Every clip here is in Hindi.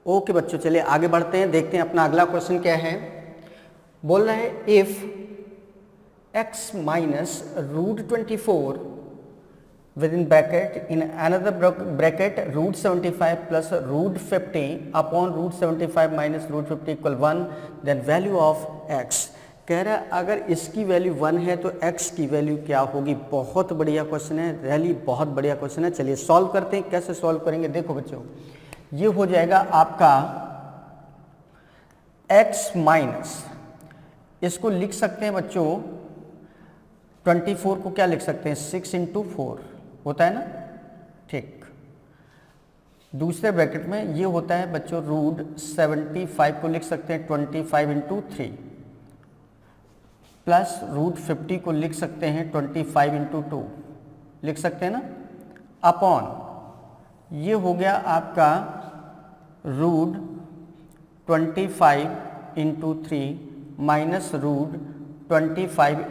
ओके बच्चों, चलिए आगे बढ़ते हैं, देखते हैं अपना अगला क्वेश्चन क्या है। बोल रहा है if x minus √24 with in bracket in another bracket √75 plus √50 upon √75 minus √50 equal 1, then value of x। कह रहा है अगर इसकी वैल्यू 1 है तो x की वैल्यू क्या होगी। बहुत बढ़िया क्वेश्चन है, रियली बहुत बढ़िया क्वेश्चन है। चलिए सॉल्व करते हैं। कैसे सॉल्व करेंगे, देखो बच्चों, ये हो जाएगा आपका x माइनस, इसको लिख सकते हैं बच्चों 24 को क्या लिख सकते हैं 6 × 4 होता है ना, ठीक। दूसरे ब्रैकेट में ये होता है बच्चों √75 को लिख सकते हैं 25 × 3 प्लस √50 को लिख सकते हैं 25 × 2 लिख सकते हैं ना, अपॉन ये हो गया आपका √25 × 3 माइनस √25 ×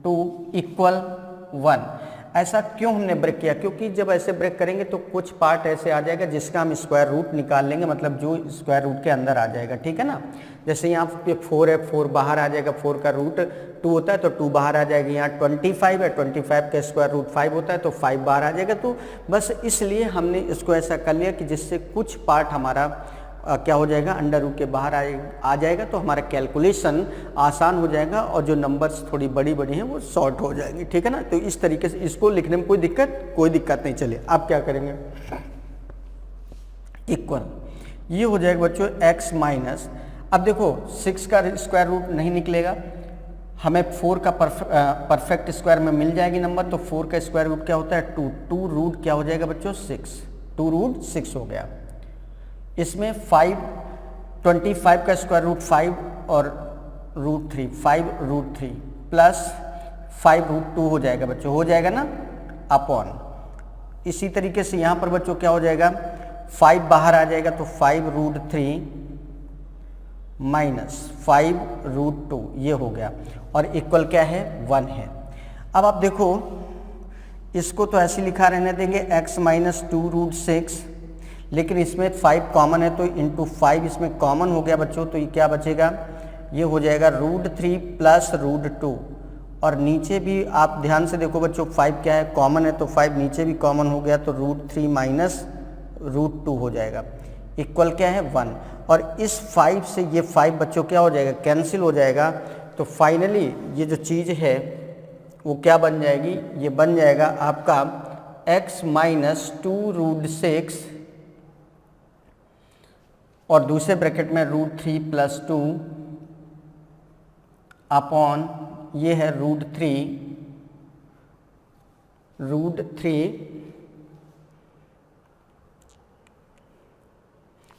2 इक्वल 1। ऐसा क्यों हमने ब्रेक किया, क्योंकि जब ऐसे ब्रेक करेंगे तो कुछ पार्ट ऐसे आ जाएगा जिसका हम स्क्वायर रूट निकाल लेंगे, मतलब जो स्क्वायर रूट के अंदर आ जाएगा, ठीक है ना। जैसे यहाँ पे 4 है, 4 बाहर आ जाएगा, 4 का रूट 2 होता है तो 2 बाहर आ जाएगा। यहाँ 25 है, 25 का स्क्वायर रूट 5 होता है तो 5 बाहर आ जाएगा। तो बस इसलिए हमने इसको ऐसा कर लिया कि जिससे कुछ पार्ट हमारा क्या हो जाएगा, अंडर रूट के बाहर आ जाएगा, तो हमारा कैलकुलेशन आसान हो जाएगा और जो नंबर्स थोड़ी बड़ी बड़ी हैं वो शॉर्ट हो जाएंगी, ठीक है ना। तो इस तरीके से इसको लिखने में कोई दिक्कत नहीं। चलिए आप क्या करेंगे, इक्वल ये हो जाएगा बच्चों x माइनस, अब देखो 6 का स्क्वायर रूट नहीं निकलेगा, हमें 4 का परफेक्ट स्क्वायर में मिल जाएगी नंबर, तो 4 का स्क्वायर रूट क्या होता है 2 रूट क्या हो जाएगा बच्चों 6, 2 रूट 6 हो गया। इसमें 25 का स्क्वायर रूट 5 और √3 5√3 प्लस 5√2 हो जाएगा बच्चों, हो जाएगा ना, अपॉन इसी तरीके से यहाँ पर बच्चों क्या हो जाएगा 5 बाहर आ जाएगा तो 5√3 माइनस 5√2 ये हो गया और इक्वल क्या है 1 है। अब आप देखो इसको तो ऐसे लिखा रहने देंगे x माइनस 2√6, लेकिन इसमें 5 कॉमन है तो इंटू 5 इसमें कॉमन हो गया बच्चों, तो ये क्या बचेगा, ये हो जाएगा √3 प्लस √2 और नीचे भी आप ध्यान से देखो बच्चों 5 क्या है कॉमन है तो 5 नीचे भी कॉमन हो गया तो √3 माइनस √2 हो जाएगा, इक्वल क्या है 1। और इस 5 से ये 5 बच्चों क्या हो जाएगा कैंसिल हो जाएगा, तो फाइनली ये जो चीज़ है वो क्या बन जाएगी, ये बन जाएगा आपका x माइनस 2√6 और दूसरे ब्रैकेट में √3 प्लस 2 अपॉन ये है √3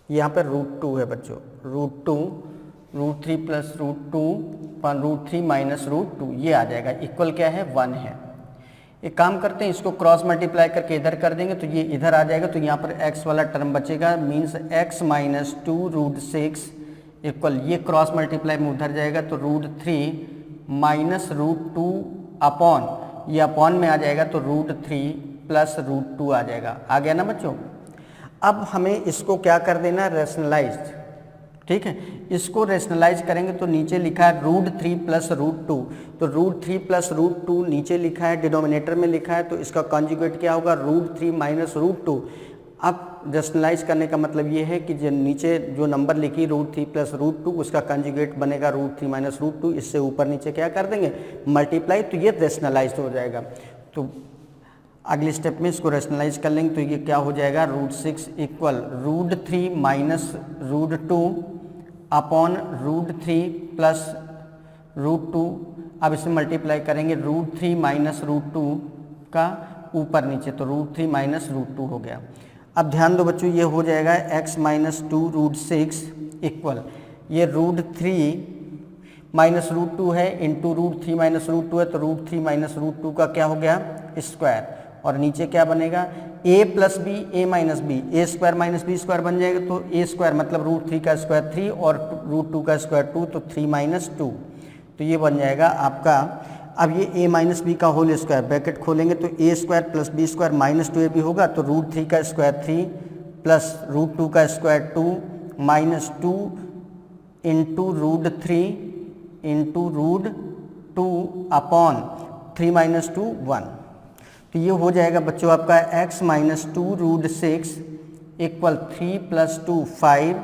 यहाँ पर √2 है बच्चों, √3 प्लस √2 √3 माइनस √2 ये आ जाएगा, इक्वल क्या है 1 है। एक काम करते हैं इसको क्रॉस मल्टीप्लाई करके इधर कर देंगे तो ये इधर आ जाएगा, तो यहाँ पर x वाला टर्म बचेगा, मीन्स x माइनस 2√6 इक्वल ये क्रॉस मल्टीप्लाई में उधर जाएगा तो √3 माइनस √2 अपॉन ये अपॉन में आ जाएगा तो √3 प्लस √2 आ जाएगा। आ गया ना बच्चों। अब हमें इसको क्या कर देना, रेशनलाइज, ठीक है। इसको रेशनलाइज करेंगे तो नीचे लिखा है √3 प्लस √2, तो √3 प्लस √2 नीचे लिखा है, डिनोमिनेटर में लिखा है, तो इसका कॉन्जुगेट क्या होगा √3 माइनस √2। अब रेशनलाइज करने का मतलब ये है कि जो नीचे जो नंबर लिखी √3 प्लस √2 उसका कॉन्जुगेट बनेगा √3 माइनस √2, इससे ऊपर नीचे क्या कर देंगे मल्टीप्लाई, तो ये रेशनलाइज हो जाएगा। तो अगले स्टेप में इसको रेशनलाइज कर लेंगे तो ये क्या हो जाएगा √6 इक्वल √3 माइनस √2 अपॉन √3 प्लस √2। अब इसे मल्टीप्लाई करेंगे √3 माइनस √2 का ऊपर नीचे तो √3 माइनस √2 हो गया। अब ध्यान दो बच्चों ये हो जाएगा x माइनस 2√6 इक्वल ये √3 माइनस √2 है इंटू √3 माइनस √2 है तो √3 माइनस √2 का क्या हो गया स्क्वायर, और नीचे क्या बनेगा a plus B a minus B, A square minus B square बन जाएगा, तो a स्क्वायर मतलब √3 का स्क्वायर 3 और √2 का स्क्वायर 2 तो 3 माइनस 2, तो ये बन जाएगा आपका। अब ये a माइनस बी का होल स्क्वायर ब्रैकेट खोलेंगे तो a square plus B square minus 2ab होगा, तो √3 का स्क्वायर 3 प्लस रूट 2 का square 2 minus 2 into root 3 into root 2 upon 3 minus 2 1। तो ये हो जाएगा बच्चों आपका x minus 2 root 6 equal 3 plus 2 5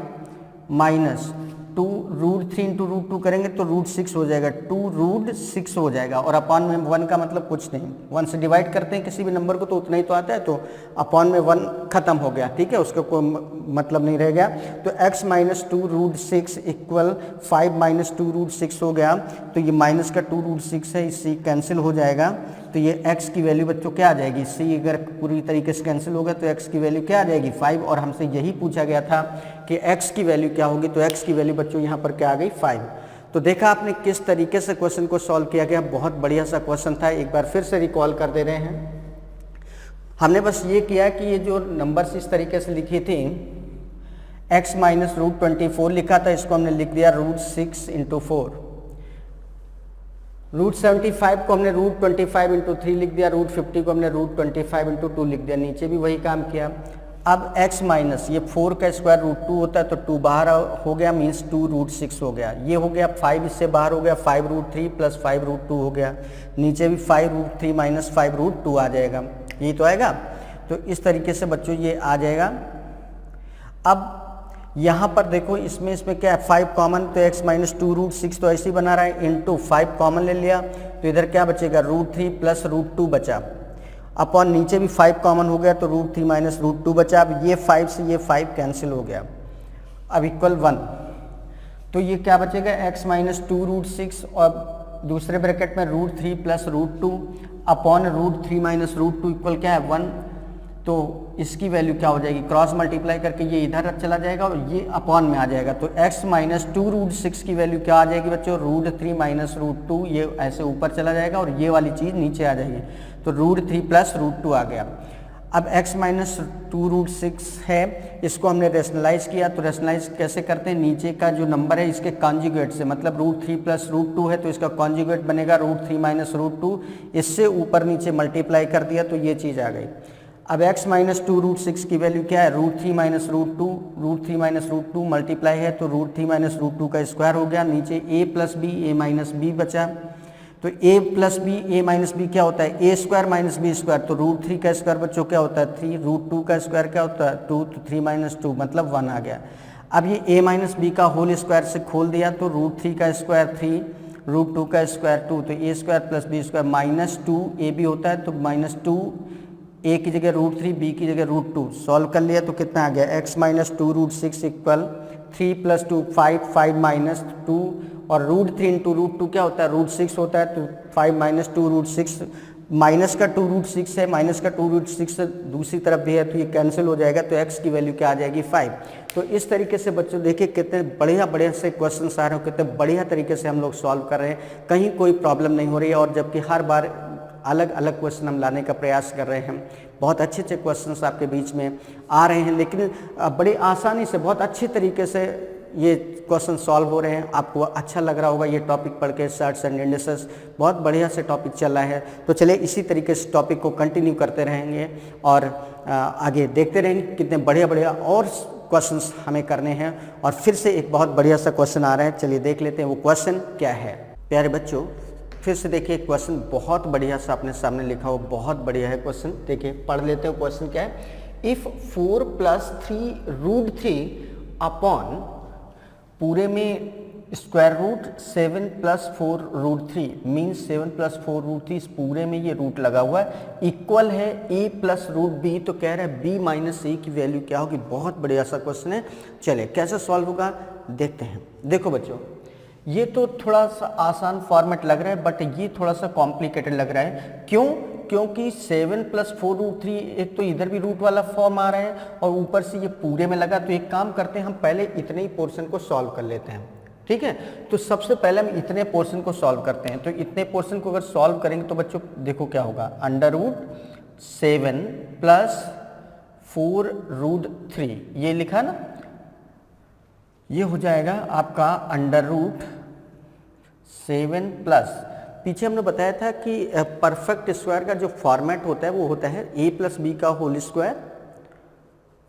minus 2 root 3 into root 2 करेंगे तो रूट 6 हो जाएगा, 2 रूट 6 हो जाएगा। और अपॉन में 1 का मतलब कुछ नहीं, 1 से डिवाइड करते हैं किसी भी नंबर को तो उतना ही तो आता है, तो अपॉन में 1 खत्म हो गया, ठीक है, उसका कोई मतलब नहीं रह गया। तो x minus 2 root 6 equal 5 minus 2 root 6 हो गया। तो ये माइनस का 2 रूट 6 है, इससे कैंसिल हो जाएगा। तो ये x की वैल्यू बच्चों क्या आ जाएगी, इससे अगर पूरी तरीके से कैंसिल होगा तो x की वैल्यू क्या आ जाएगी 5। और हमसे यही पूछा गया था कि x की वैल्यू क्या होगी, तो x की वैल्यू बच्चों यहाँ पर क्या आ गई 5। तो देखा आपने किस तरीके से क्वेश्चन को सॉल्व किया गया, बहुत बढ़िया सा क्वेश्चन था। एक बार फिर से रिकॉल कर दे रहे हैं। हमने बस ये किया कि ये जो नंबर्स इस तरीके से लिखी थी, x माइनस रूट 24 लिखा था, इसको हमने लिख दिया रूट 6 इंटू 4। रूट 75 को हमने रूट 25 इंटू 3 लिख दिया, रूट 50 को हमने रूट 25 इंटू 2 लिख दिया, नीचे भी वही काम किया। अब x माइनस ये 4 का स्क्वायर रूट 2 होता है, तो 2 बाहर हो गया, मीन्स 2 रूट 6 हो गया। ये हो गया 5 इससे बाहर हो गया, 5 रूट 3 प्लस 5 रूट 2 हो गया, नीचे भी 5 रूट 3 माइनस 5 रूट 2 आ जाएगा, यही तो आएगा। तो इस तरीके से बच्चों ये आ जाएगा। अब यहाँ पर देखो इसमें क्या है 5 कॉमन, तो x माइनस 2 रूट 6 तो ऐसे ही बना रहा है, इंटू 5 कॉमन ले लिया, तो इधर क्या बचेगा रूट 3 प्लस रूट 2 बचा, अपॉन नीचे भी 5 कॉमन हो गया तो रूट 3 माइनस रूट 2 बचा। अब ये 5 से ये 5 कैंसिल हो गया, अब इक्वल 1। तो ये क्या बचेगा x माइनस 2 रूट 6 और दूसरे ब्रैकेट में root 3 plus root 2 upon root 3 minus root 2 equal क्या है 1। तो इसकी वैल्यू क्या हो जाएगी, क्रॉस मल्टीप्लाई करके ये इधर चला जाएगा और ये अपॉन में आ जाएगा। तो x माइनस 2 रूट 6 की वैल्यू क्या आ जाएगी बच्चों, रूट 3 माइनस रूट 2, ये ऐसे ऊपर चला जाएगा और ये वाली चीज़ नीचे आ जाएगी, तो रूट 3 प्लस रूट 2 आ गया। अब x माइनस 2 रूट 6 है, इसको हमने रेशनलाइज किया, तो रेशनलाइज कैसे करते हैं, नीचे का जो नंबर है इसके कॉन्जुगेट से, मतलब रूट 3 प्लस रूट 2 है तो इसका कॉन्जुगेट बनेगा रूट 3 माइनस रूट 2, इससे ऊपर नीचे मल्टीप्लाई कर दिया तो ये चीज़ आ गई। अब x माइनस 2 रूट 6 की वैल्यू क्या है, root 3 minus root 2, root 3 minus root 2 multiply है तो रूट 3 माइनस रूट 2 का स्क्वायर हो गया, नीचे a plus B A minus B बचा। तो a plus B A minus B क्या होता है, ए स्क्वायर माइनस बी स्क्वायर, तो रूट 3 का स्क्वायर बच्चों क्या होता है 3, रूट 2 का स्क्वायर क्या होता है 2, तो 3 माइनस 2 मतलब 1 आ गया। अब ये a माइनस बी का होल स्क्वायर से खोल दिया तो रूट 3 का स्क्वायर 3, रूट 2 का स्क्वायर 2, तो a square plus B square minus 2 a भी होता है, तो माइनस 2 ए की जगह रूट 3, बी की जगह रूट 2, सॉल्व कर लिया तो कितना आ गया, x minus 2 root 6 equal 3 plus 2 5, 5 minus 2, और रूट 3 इंटू रूट 2 क्या होता है रूट 6 होता है, तो 5 माइनस 2 रूट 6, माइनस का 2 रूट 6 है, माइनस का 2 रूट 6 दूसरी तरफ भी है तो ये कैंसिल हो जाएगा, तो x की वैल्यू क्या आ जाएगी 5। तो इस तरीके से बच्चों देखिए कितने बढ़िया से क्वेश्चन आ रहे हो, कितने बढ़िया तरीके से हम लोग सॉल्व कर रहे हैं, कहीं कोई प्रॉब्लम नहीं हो रही है, और जबकि हर बार अलग अलग क्वेश्चन हम लाने का प्रयास कर रहे हैं। बहुत अच्छे क्वेश्चंस आपके बीच में आ रहे हैं, लेकिन बड़ी आसानी से बहुत अच्छे तरीके से ये क्वेश्चन सॉल्व हो रहे हैं। आपको अच्छा लग रहा होगा ये टॉपिक पढ़ के, सर्ट्स एंड इंडिसेस बहुत बढ़िया से टॉपिक चल रहा है। तो चलिए इसी तरीके से टॉपिक को कंटिन्यू करते रहेंगे और आगे देखते रहेंगे कितने बढ़िया और क्वेश्चंस हमें करने हैं। और फिर से एक बहुत बढ़िया सा क्वेश्चन आ रहा है, चलिए देख लेते हैं वो क्वेश्चन क्या है। प्यारे बच्चों फिर से देखिए क्वेश्चन बहुत बढ़िया सा अपने सामने लिखा हो, बहुत बढ़िया है क्वेश्चन। देखिए पढ़ लेते हैं क्वेश्चन क्या है। इफ 4 प्लस 3 रूट 3 अपॉन पूरे में square root 7 plus 4 root 3 means 7 plus 4 root 3, इस पूरे में ये रूट लगा हुआ है, इक्वल है a प्लस रूट बी, तो कह रहा है b माइनस ए की वैल्यू क्या होगी। बहुत बढ़िया सा क्वेश्चन है, चलिए कैसे सॉल्व होगा देखते हैं। देखो बच्चों ये तो थोड़ा सा आसान फॉर्मेट लग रहा है, बट ये थोड़ा सा कॉम्प्लिकेटेड लग रहा है। क्यों? क्योंकि 7 प्लस 4 रूट 3, एक तो इधर भी रूट वाला फॉर्म आ रहा है और ऊपर से ये पूरे में लगा। तो एक काम करते हैं, हम पहले इतने ही पोर्शन को सॉल्व कर लेते हैं, ठीक है। तो सबसे पहले हम इतने पोर्शन को सॉल्व करते हैं। तो इतने पोर्शन को अगर सॉल्व करेंगे तो बच्चों देखो क्या होगा, अंडर रूट 7 प्लस 4 रूट 3, ये लिखा ना, ये हो जाएगा आपका अंडर रूट 7 प्लस, पीछे हमने बताया था कि परफेक्ट स्क्वायर का जो फॉर्मेट होता है वो होता है a प्लस बी का होल स्क्वायर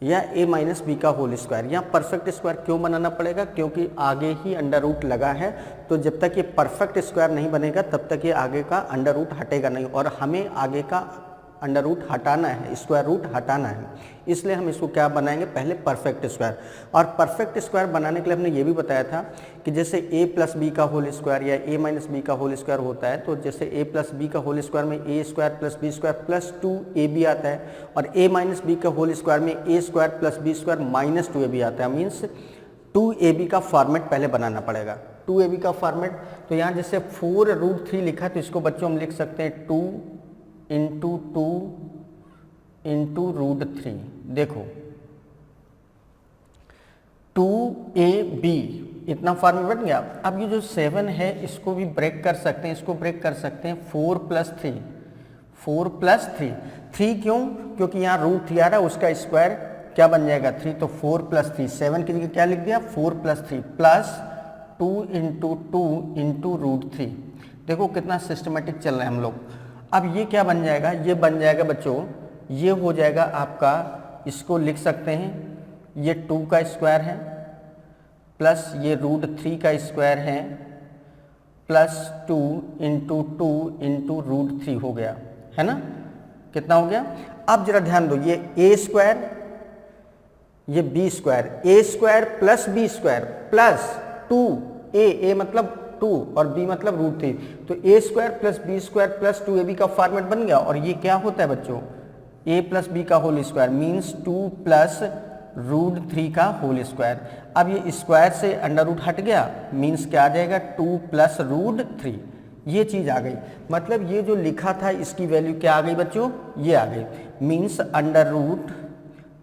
या a माइनस बी का होल स्क्वायर। यहाँ परफेक्ट स्क्वायर क्यों बनाना पड़ेगा, क्योंकि आगे ही अंडर रूट लगा है, तो जब तक ये परफेक्ट स्क्वायर नहीं बनेगा तब तक ये आगे का अंडर रूट हटेगा नहीं, और हमें आगे का अंडर रूट हटाना है, स्क्वायर रूट हटाना है, इसलिए हम इसको क्या बनाएंगे, पहले परफेक्ट स्क्वायर। और परफेक्ट स्क्वायर बनाने के लिए हमने ये भी बताया था कि जैसे a प्लस बी का होल स्क्वायर या a माइनस बी का होल स्क्वायर होता है, तो जैसे a प्लस बी का होल स्क्वायर में a square plus B square plus 2ab आता है, और a माइनस बी का होल स्क्वायर में a square plus B square minus 2ab आता है। मीन्स 2ab का फॉर्मेट पहले बनाना पड़ेगा, 2ab का फॉर्मेट। तो यहाँ जैसे 4√3 लिखा है, तो इसको बच्चों हम लिख सकते हैं 2 इंटू 2 इंटू √3। देखो 2ab इतना फॉर्म बन गया। अब ये जो 7 है इसको भी ब्रेक कर सकते हैं, इसको ब्रेक कर सकते हैं 4 प्लस 3, 4 प्लस 3। 3 क्यों, क्योंकि यहाँ √3 आ रहा है, उसका स्क्वायर क्या बन जाएगा 3, तो 4 प्लस 3। 7 की जगह क्या लिख दिया 4 प्लस 3 प्लस 2 इंटू 2 इंटू √3। देखो कितना सिस्टमेटिक चल रहा है हम लोग। अब ये क्या बन जाएगा, ये बन जाएगा बच्चों, ये हो जाएगा आपका, इसको लिख सकते हैं, ये 2 का स्क्वायर है प्लस ये √3 का स्क्वायर है प्लस 2 इंटू 2 इंटू √3 हो गया, है ना। कितना हो गया, अब जरा ध्यान दो, ये a स्क्वायर, ये b square, a square plus b square plus 2a मतलब 2 और b मतलब √3, तो a square plus b square plus 2ab का फॉर्मेट बन गया। और ये क्या होता है बच्चों, a प्लस b का होल स्क्वायर मीन्स 2 प्लस √3 का होल स्क्वायर। अब ये स्क्वायर से अंडर रूट हट गया, मीन्स क्या आ जाएगा 2 प्लस √3, ये चीज़ आ गई। मतलब ये जो लिखा था इसकी वैल्यू क्या आ गई बच्चों, ये आ गई, means under root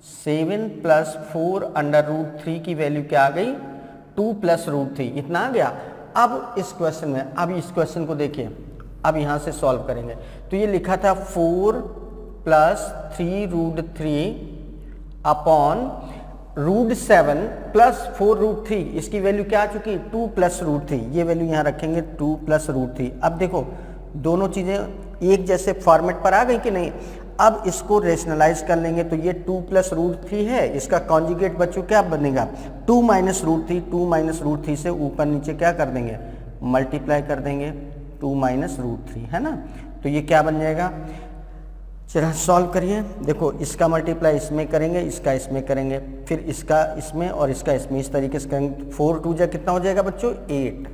7 plus 4 under √3 की वैल्यू क्या आ गई 2 प्लस √3, इतना आ गया। अब इस क्वेश्चन में, अब इस क्वेश्चन को देखिए, अब यहाँ से सॉल्व करेंगे, तो ये लिखा था 4 प्लस 3√3 अपॉन √7 प्लस 4√3, इसकी वैल्यू क्या आ चुकी 2 प्लस √3, ये वैल्यू यहाँ रखेंगे 2 प्लस √3। अब देखो दोनों चीज़ें एक जैसे फॉर्मेट पर आ गई कि नहीं। अब इसको रेशनलाइज कर लेंगे, तो ये 2 प्लस √3 है, इसका कॉन्जुगेट बच्चों क्या बनेगा 2 माइनस √3, 2 माइनस √3 से ऊपर नीचे क्या कर देंगे मल्टीप्लाई कर देंगे 2 माइनस √3, है ना। तो ये क्या बन जाएगा, चलिए सॉल्व करिए। देखो इसका मल्टीप्लाई इसमें करेंगे, इसका इसमें करेंगे, फिर इसका इसमें और इसका इसमें, इस तरीके से करेंगे। 4 2 जा कितना हो जाएगा बच्चों 8,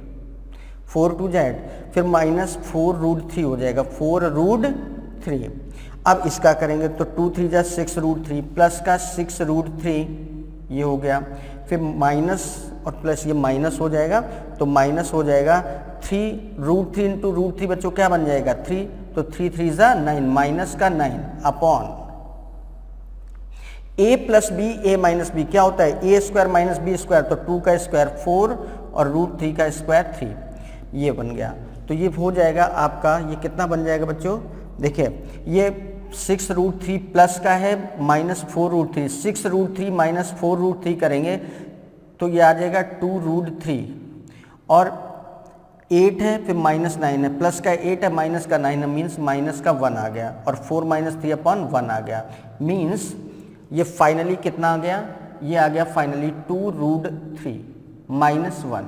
4 2 जा 8, फिर माइनस 4√3 हो जाएगा 4√3। अब इसका करेंगे तो 2 3 जा 6√3 प्लस का 6√3, ये हो गया, फिर माइनस और प्लस ये माइनस हो जाएगा, तो माइनस हो जाएगा 3√3 इंटू √3 बच्चों क्या बन जाएगा 3, तो 3 3 जा 9, माइनस का 9 upon a plus B, a minus B क्या होता है a square minus B square, तो 2 का स्क्वायर 4 और √3 का स्क्वायर 3, ये बन गया। तो ये हो जाएगा आपका, ये कितना बन जाएगा बच्चों, देखिए ये 6√3 प्लस का है माइनस 4√3, 6√3 माइनस 4√3 करेंगे तो ये आ जाएगा 2√3, और 8 है फिर माइनस 9 है, प्लस का 8 है माइनस का 9 है, मीन्स माइनस का 1 आ गया, और 4 माइनस 3 अपॉन 1 आ गया, मीन्स ये फाइनली कितना आ गया, ये आ गया फाइनली 2√3 माइनस 1।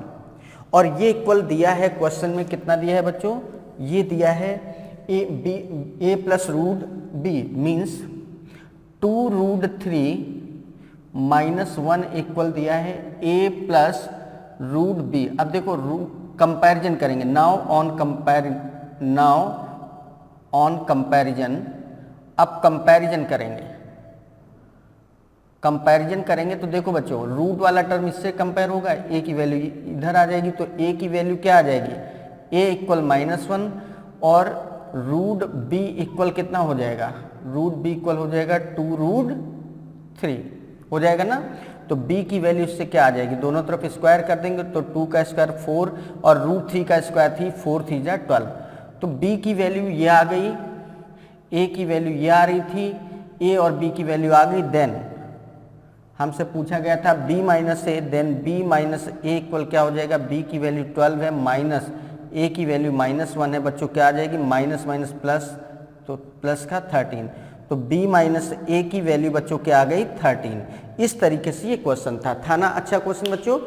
और ये इक्वल दिया है क्वेश्चन में, कितना दिया है बच्चों, ये दिया है a plus √b means 2√3 minus 1 equal दिया है a प्लस √b। अब देखो कंपैरिजन करेंगे, नाउ ऑन कंपैरिजन, अब कंपैरिजन करेंगे तो देखो बच्चों रूट वाला टर्म इससे कंपेयर होगा, a की वैल्यू इधर आ जाएगी, तो a की वैल्यू क्या आ जाएगी a इक्वल -1 और √b इक्वल कितना हो जाएगा, √b इक्वल हो जाएगा 2√3 हो जाएगा ना। तो b की वैल्यू इससे क्या आ जाएगी, दोनों तरफ स्क्वायर कर देंगे तो 2 का स्क्वायर 4 और √3 का स्क्वायर थी 4 3 जा 12, तो b की वैल्यू ये आ गई, a की वैल्यू ये आ रही थी, a और b की वैल्यू आ गई। देन हमसे पूछा गया था b minus a, then b minus a equal क्या हो जाएगा, b की वैल्यू 12 है माइनस a की वैल्यू -1 है बच्चों, क्या आ जाएगी माइनस माइनस प्लस, तो प्लस का 13, तो b माइनस ए की वैल्यू बच्चों क्या आ गई 13। इस तरीके से ये क्वेश्चन था ना अच्छा क्वेश्चन बच्चों,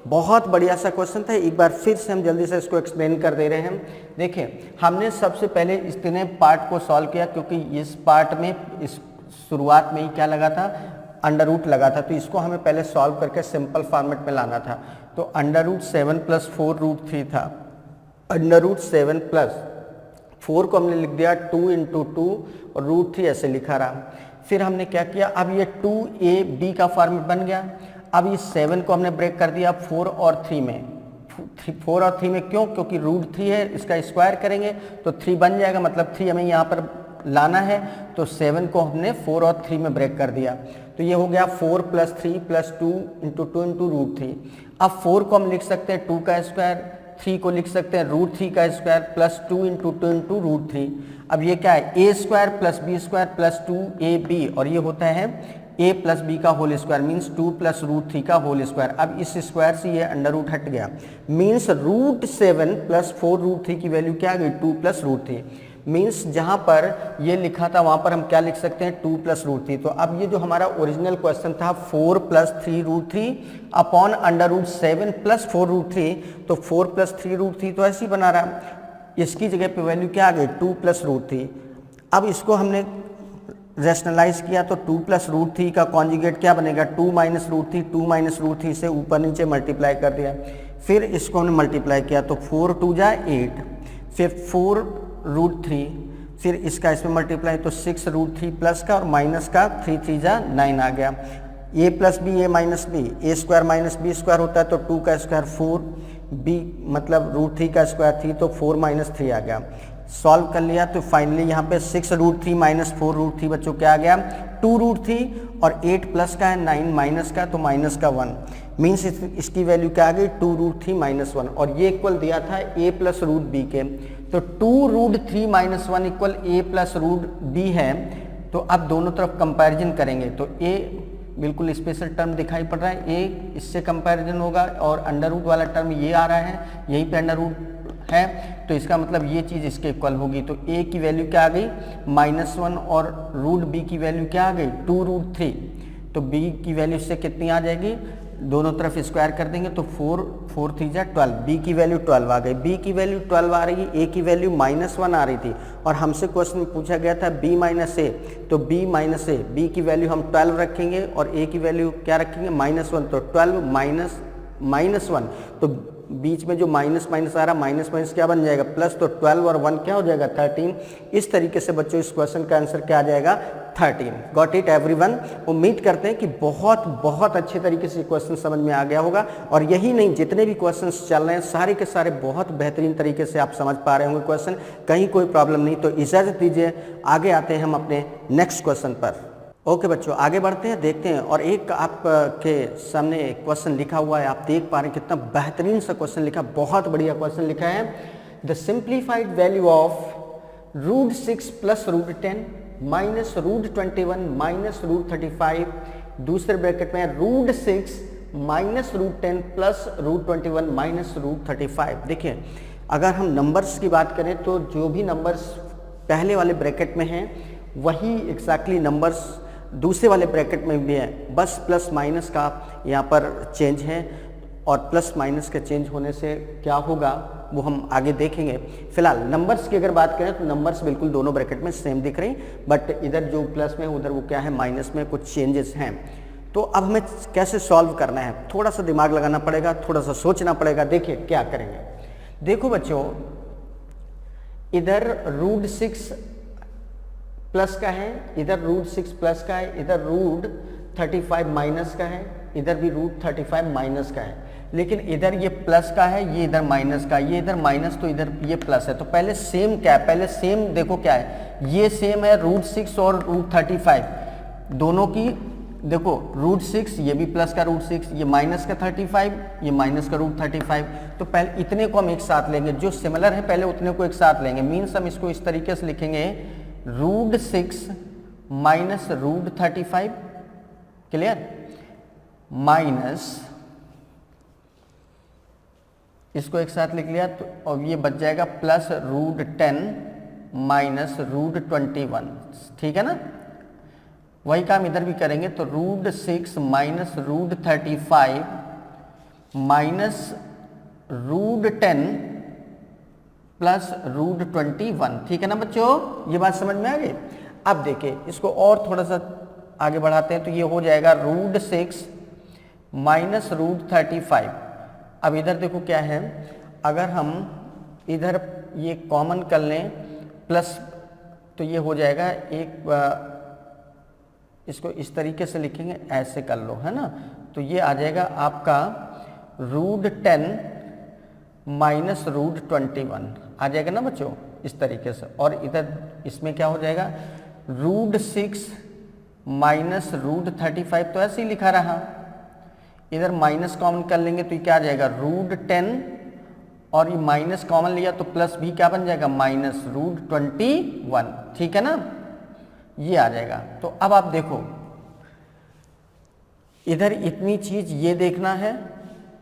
बहुत बढ़िया सा क्वेश्चन था। एक बार फिर से हम जल्दी से इसको एक्सप्लेन कर दे रहे हैं। देखिए हमने सबसे पहले इतने पार्ट को सॉल्व किया क्योंकि इस पार्ट में इस शुरुआत में ही क्या लगा था, अंडर रूट लगा था, तो इसको हमें पहले सॉल्व करके सिंपल फॉर्मेट में लाना था। तो अंडर रूट 7 प्लस 4 रूट 3 था, अंडर रूट 7 प्लस 4 को हमने लिख दिया 2 इंटू 2 और रूट 3 ऐसे लिखा रहा। फिर हमने क्या किया, अब ये 2ab का फॉर्मेट बन गया। अब ये 7 को हमने ब्रेक कर दिया 4 और 3 में, 4 और 3 में क्यों, क्योंकि रूट 3 है, इसका स्क्वायर करेंगे तो 3 बन जाएगा, मतलब 3 हमें यहाँ पर लाना है, तो 7 को हमने 4 और 3 में ब्रेक कर दिया। तो ये हो गया 4 plus 3 plus 2 into 2 into root 3। अब 4 को हम लिख सकते हैं 2 का स्क्वायर, 3 को लिख सकते हैं रूट 3 का square plus 2 into 2 into root 3। अब ये क्या है, ए square plus B square plus 2ab, और ये होता है a प्लस बी का whole square, means 2 plus root 3 का होल स्क्वायर। अब इस स्क्वायर से ये अंडर रूट हट गया, मीन्स रूट 7 प्लस 4 रूट 3 की वैल्यू क्या आ गई, 2 प्लस रूट 3। मीन्स जहाँ पर ये लिखा था वहाँ पर हम क्या लिख सकते हैं, 2 प्लस रूट 3। तो अब ये जो हमारा ओरिजिनल क्वेश्चन था 4 plus 3 root 3 upon under root 7 plus 4 root 3, तो 4 प्लस 3 रूट 3 तो ऐसे ही बना रहा, इसकी जगह पे वैल्यू क्या आ गई, 2 प्लस रूट 3। अब इसको हमने रैशनलाइज किया तो 2 प्लस रूट 3 का कॉन्जुगेट क्या बनेगा, 2 माइनस रूट 3, 2 माइनस रूट 3 से ऊपर नीचे मल्टीप्लाई कर दिया। फिर इसको हमने मल्टीप्लाई किया तो 4 2 जा 8, फिर 4 रूट 3, फिर इसका इसमें मल्टीप्लाई तो 6 रूट 3 प्लस का और माइनस का 3 3 जा 9 आ गया। ए plus B A minus B, A square minus B square होता है तो 2 का स्क्वायर 4, बी मतलब रूट 3 का स्क्वायर 3 तो 4 माइनस 3 आ गया। सॉल्व कर लिया तो फाइनली यहाँ पे 6 रूट 3 माइनस 4 रूट 3 बच्चों क्या आ गया, 2 रूट 3, और 8 प्लस का है 9 माइनस का तो माइनस का 1, मीन्स इसकी वैल्यू क्या आ गई, 2 रूट 3 माइनस 1, और ये इक्वल दिया था a प्लस रूट बी के, तो 2 root 3 minus 1 equal a plus root B है। तो अब दोनों तरफ कंपैरिजन करेंगे तो a बिल्कुल स्पेशल टर्म दिखाई पड़ रहा है, a इससे कंपैरिजन होगा और अंडर रूट वाला टर्म ये आ रहा है, यहीं पे अंडर रूट है, तो इसका मतलब ये चीज़ इसके इक्वल होगी। तो a की वैल्यू क्या आ गई, -1, और रूट b की वैल्यू क्या आ गई, 2 रूट 3, तो b की वैल्यू से कितनी आ जाएगी, दोनों तरफ स्क्वायर कर देंगे तो 4 4 3 जा 12, b की वैल्यू 12 आ गई। b की वैल्यू 12 आ रही है, a की वैल्यू -1 आ रही थी, और हमसे क्वेश्चन में पूछा गया था b माइनस ए, तो b माइनस ए, b की वैल्यू हम 12 रखेंगे और a की वैल्यू क्या रखेंगे, -1, तो 12 माइनस 1, तो बीच में जो माइनस माइनस आ रहा, माइनस माइनस क्या बन जाएगा, प्लस, तो 12 और 1 क्या हो जाएगा, 13। इस तरीके से बच्चों इस क्वेश्चन का आंसर क्या आ जाएगा, 13। Got it everyone. उम्मीद करते हैं कि बहुत बहुत अच्छे तरीके से क्वेश्चन समझ में आ गया होगा, और यही नहीं जितने भी क्वेश्चंस चल रहे हैं सारे के सारे बहुत बेहतरीन तरीके से आप समझ पा रहे होंगे क्वेश्चन, कहीं कोई प्रॉब्लम नहीं। तो इजाज़त दीजिए, आगे आते हैं हम अपने नेक्स्ट क्वेश्चन पर। ओके बच्चों, आगे बढ़ते हैं, देखते हैं। और एक आपके सामने क्वेश्चन लिखा हुआ है, आप देख पा रहे हैं कितना बेहतरीन सा क्वेश्चन लिखा, बहुत बढ़िया क्वेश्चन लिखा है। The simplified value of root 6 plus root 10 minus root 21 minus root 35, दूसरे ब्रैकेट में root 6 minus root 10 plus root 21 minus root 35। देखिए अगर हम नंबर्स की बात करें तो जो भी नंबर्स पहले वाले ब्रैकेट में हैं वही एग्जैक्टली नंबर्स दूसरे वाले ब्रैकेट में भी है, बस प्लस माइनस का यहाँ पर चेंज है, और प्लस माइनस के चेंज होने से क्या होगा वो हम आगे देखेंगे। फिलहाल नंबर्स की अगर बात करें तो नंबर्स बिल्कुल दोनों ब्रैकेट में सेम दिख रही, बट इधर जो प्लस में उधर वो क्या है, माइनस में कुछ चेंजेस हैं। तो अब हमें कैसे सॉल्व करना है, थोड़ा सा दिमाग लगाना पड़ेगा, थोड़ा सा सोचना पड़ेगा। देखिए क्या करेंगे, देखो बच्चों इधर रूट 6 प्लस का है, इधर रूट 6 प्लस का है, इधर रूट 35 माइनस का है, इधर भी रूट 35 माइनस का है, लेकिन इधर ये प्लस का है, ये इधर माइनस का, ये इधर माइनस तो इधर ये प्लस है। तो पहले सेम क्या है, पहले सेम देखो क्या है, ये सेम है रूट 6 और रूट 35 दोनों की। देखो रूट 6 ये भी प्लस का रूट 6, ये माइनस का 35, ये माइनस का रूट 35। तो पहले इतने को हम एक साथ लेंगे, जो सिमिलर है पहले उतने को एक साथ लेंगे। मीन्स हम इसको इस तरीके से लिखेंगे, root 6 minus root 35, clear, minus इसको एक साथ लिख लिया तो अब ये बच जाएगा प्लस रूट 10 माइनस रूट 21, ठीक है ना। वही काम इधर भी करेंगे, तो root 6 minus root 35 minus root 10 plus root 21। ठीक है ना बच्चों, ये बात समझ में आ गई। अब देखिए इसको और थोड़ा सा आगे बढ़ाते हैं, तो ये हो जाएगा रूट 6 माइनस रूट 35। अब इधर देखो क्या है, अगर हम इधर ये कॉमन कर लें प्लस, तो ये हो जाएगा एक, इसको इस तरीके से लिखेंगे, ऐसे कर लो, है ना। तो ये आ जाएगा आपका रूट 10 माइनस रूट 21 आ जाएगा ना बच्चों, इस तरीके से। और इधर इसमें क्या हो जाएगा, रूट 6 माइनस रूट 35, तो ऐसे ही लिखा रहा। इधर माइनस कॉमन कर लेंगे तो ये क्या आ जाएगा, रूट 10, और ये माइनस कॉमन लिया तो प्लस भी क्या बन जाएगा, माइनस रूट 21। ठीक है ना, ये आ जाएगा। तो अब आप देखो इधर इतनी चीज ये देखना है,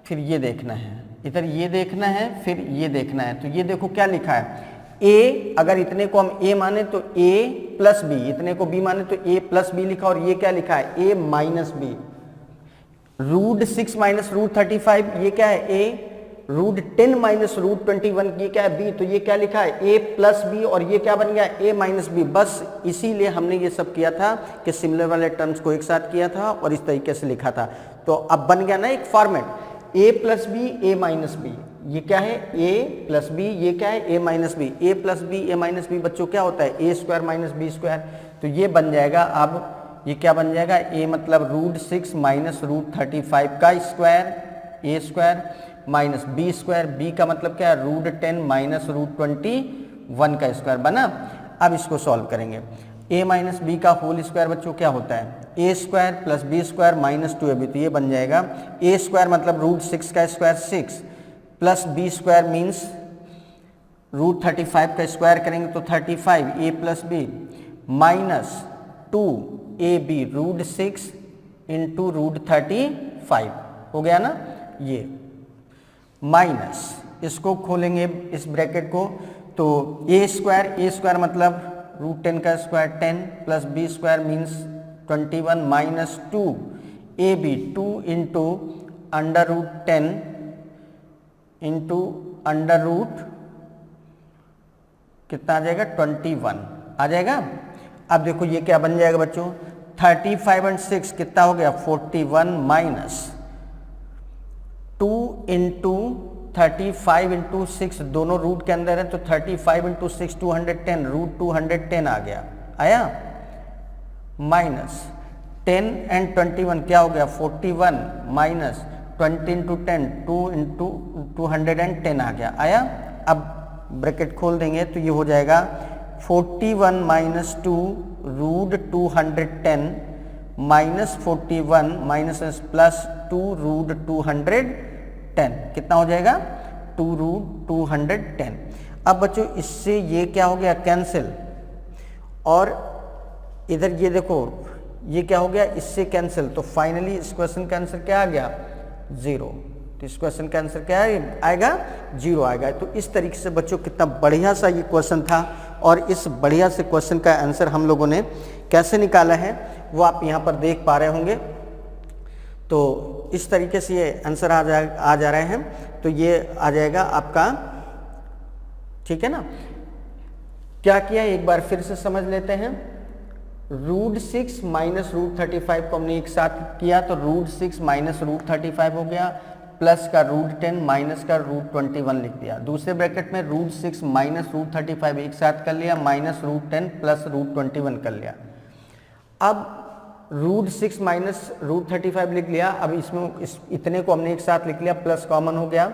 फिर ये देखना है, इधर ये देखना है, फिर ये देखना है। तो ये देखो क्या लिखा है, a, अगर इतने को हम a माने तो a प्लस बी, इतने को b माने तो a प्लस बी लिखा, और ये क्या लिखा है, a minus B. Root 6 minus root 35 ये क्या है, a। रूट 10 माइनस रूट 21 ये क्या है, b। तो ये क्या लिखा है, a प्लस बी, और ये क्या बन गया, a माइनस बी। बस इसीलिए हमने ये सब किया था कि सिमिलर वाले टर्म्स को एक साथ किया था और इस तरीके से लिखा था। तो अब बन गया ना एक format, a plus B, a minus B. ये क्या है, a प्लस बी, ये क्या है, a minus B. a plus B, a minus B बच्चों क्या होता है, a square minus B square. तो ये बन जाएगा, अब ये क्या बन जाएगा, a मतलब रूट 6 माइनस रूट 35 का square, a square minus B square, B का मतलब क्या है, रूट 10 माइनस रूट 21 का स्क्वायर बना। अब इसको सॉल्व करेंगे, a माइनस बी का होल स्क्वायर बच्चों क्या होता है, a square plus B square minus 2ab। तो ये बन जाएगा a स्क्वायर मतलब रूट 6 का square 6 plus B square means root 35 का स्क्वायर करेंगे तो 35 a plus B minus 2ab root 6 into root 35 हो गया ना। ये माइनस, इसको खोलेंगे इस ब्रैकेट को, तो a स्क्वायर मतलब रूट 10 का square 10 plus B square means 21 minus 2ab 2 into under root 10 into under root कितना आ जाएगा, 21 आ जाएगा। अब देखो ये क्या बन जाएगा बच्चों, 35 एंड 6 कितना हो गया, 41 माइनस 2 इंटू 35 इंटू 6 दोनों रूट के अंदर है, तो 35 इंटू 6 210 रूट 210 आ गया, आया। माइनस 10 एंड 21 क्या हो गया, 41 माइनस 20 इंटू 10 2 इंटू 210 आ गया, आया। अब ब्रैकेट खोल देंगे तो ये हो जाएगा 41 minus 2 root 210 minus 41 minus plus 2 root 210 कितना हो जाएगा, 2 रूट 210। अब बच्चों इससे ये क्या हो गया, कैंसिल, और इधर ये देखो ये क्या हो गया, इससे कैंसिल। तो फाइनली इस क्वेश्चन का आंसर क्या आ गया, 0। तो इस क्वेश्चन का आंसर क्या आएगा, 0 आएगा। तो इस तरीके से बच्चों कितना बढ़िया सा ये क्वेश्चन था, और इस बढ़िया से क्वेश्चन का आंसर हम लोगों ने कैसे निकाला है वो आप यहाँ पर देख पा रहे होंगे। तो इस तरीके से ये आंसर आ जा रहे हैं। तो ये आ जाएगा आपका, ठीक है ना। क्या किया एक बार फिर से समझ लेते हैं। रूट 6 माइनस रूट 35 को हमने एक साथ किया, तो रूट 6 माइनस रूट 35 हो गया, प्लस का रूट 10 माइनस का रूट 21 लिख दिया। दूसरे ब्रैकेट में रूट 6 माइनस रूट 35 एक साथ कर लिया, माइनस रूट 10 प्लस रूट 21 कर लिया। अब रूट 6 माइनस रूट 35 लिख लिया। अब इसमें इतने को हमने एक साथ लिख लिया, प्लस कॉमन हो गया,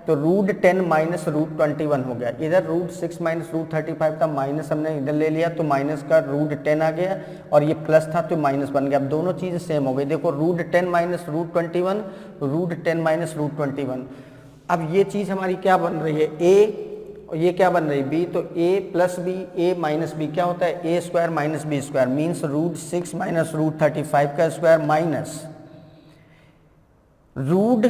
तो रूट 10 माइनस रूट 21 हो गया। इधर रूट 6 माइनस रूट 35 था, माइनस हमने इधर ले लिया, तो माइनस का रूट 10 आ गया, और ये प्लस था तो माइनस बन गया। अब दोनों चीज़ें सेम हो गई। देखो root 10 minus root 21, root 10 minus root 21। अब ये चीज़ हमारी क्या बन रही है, a, और ये क्या बन रही है, b। तो a plus B, a minus B क्या होता है, a square minus B square means root 6 minus root 35 का square minus root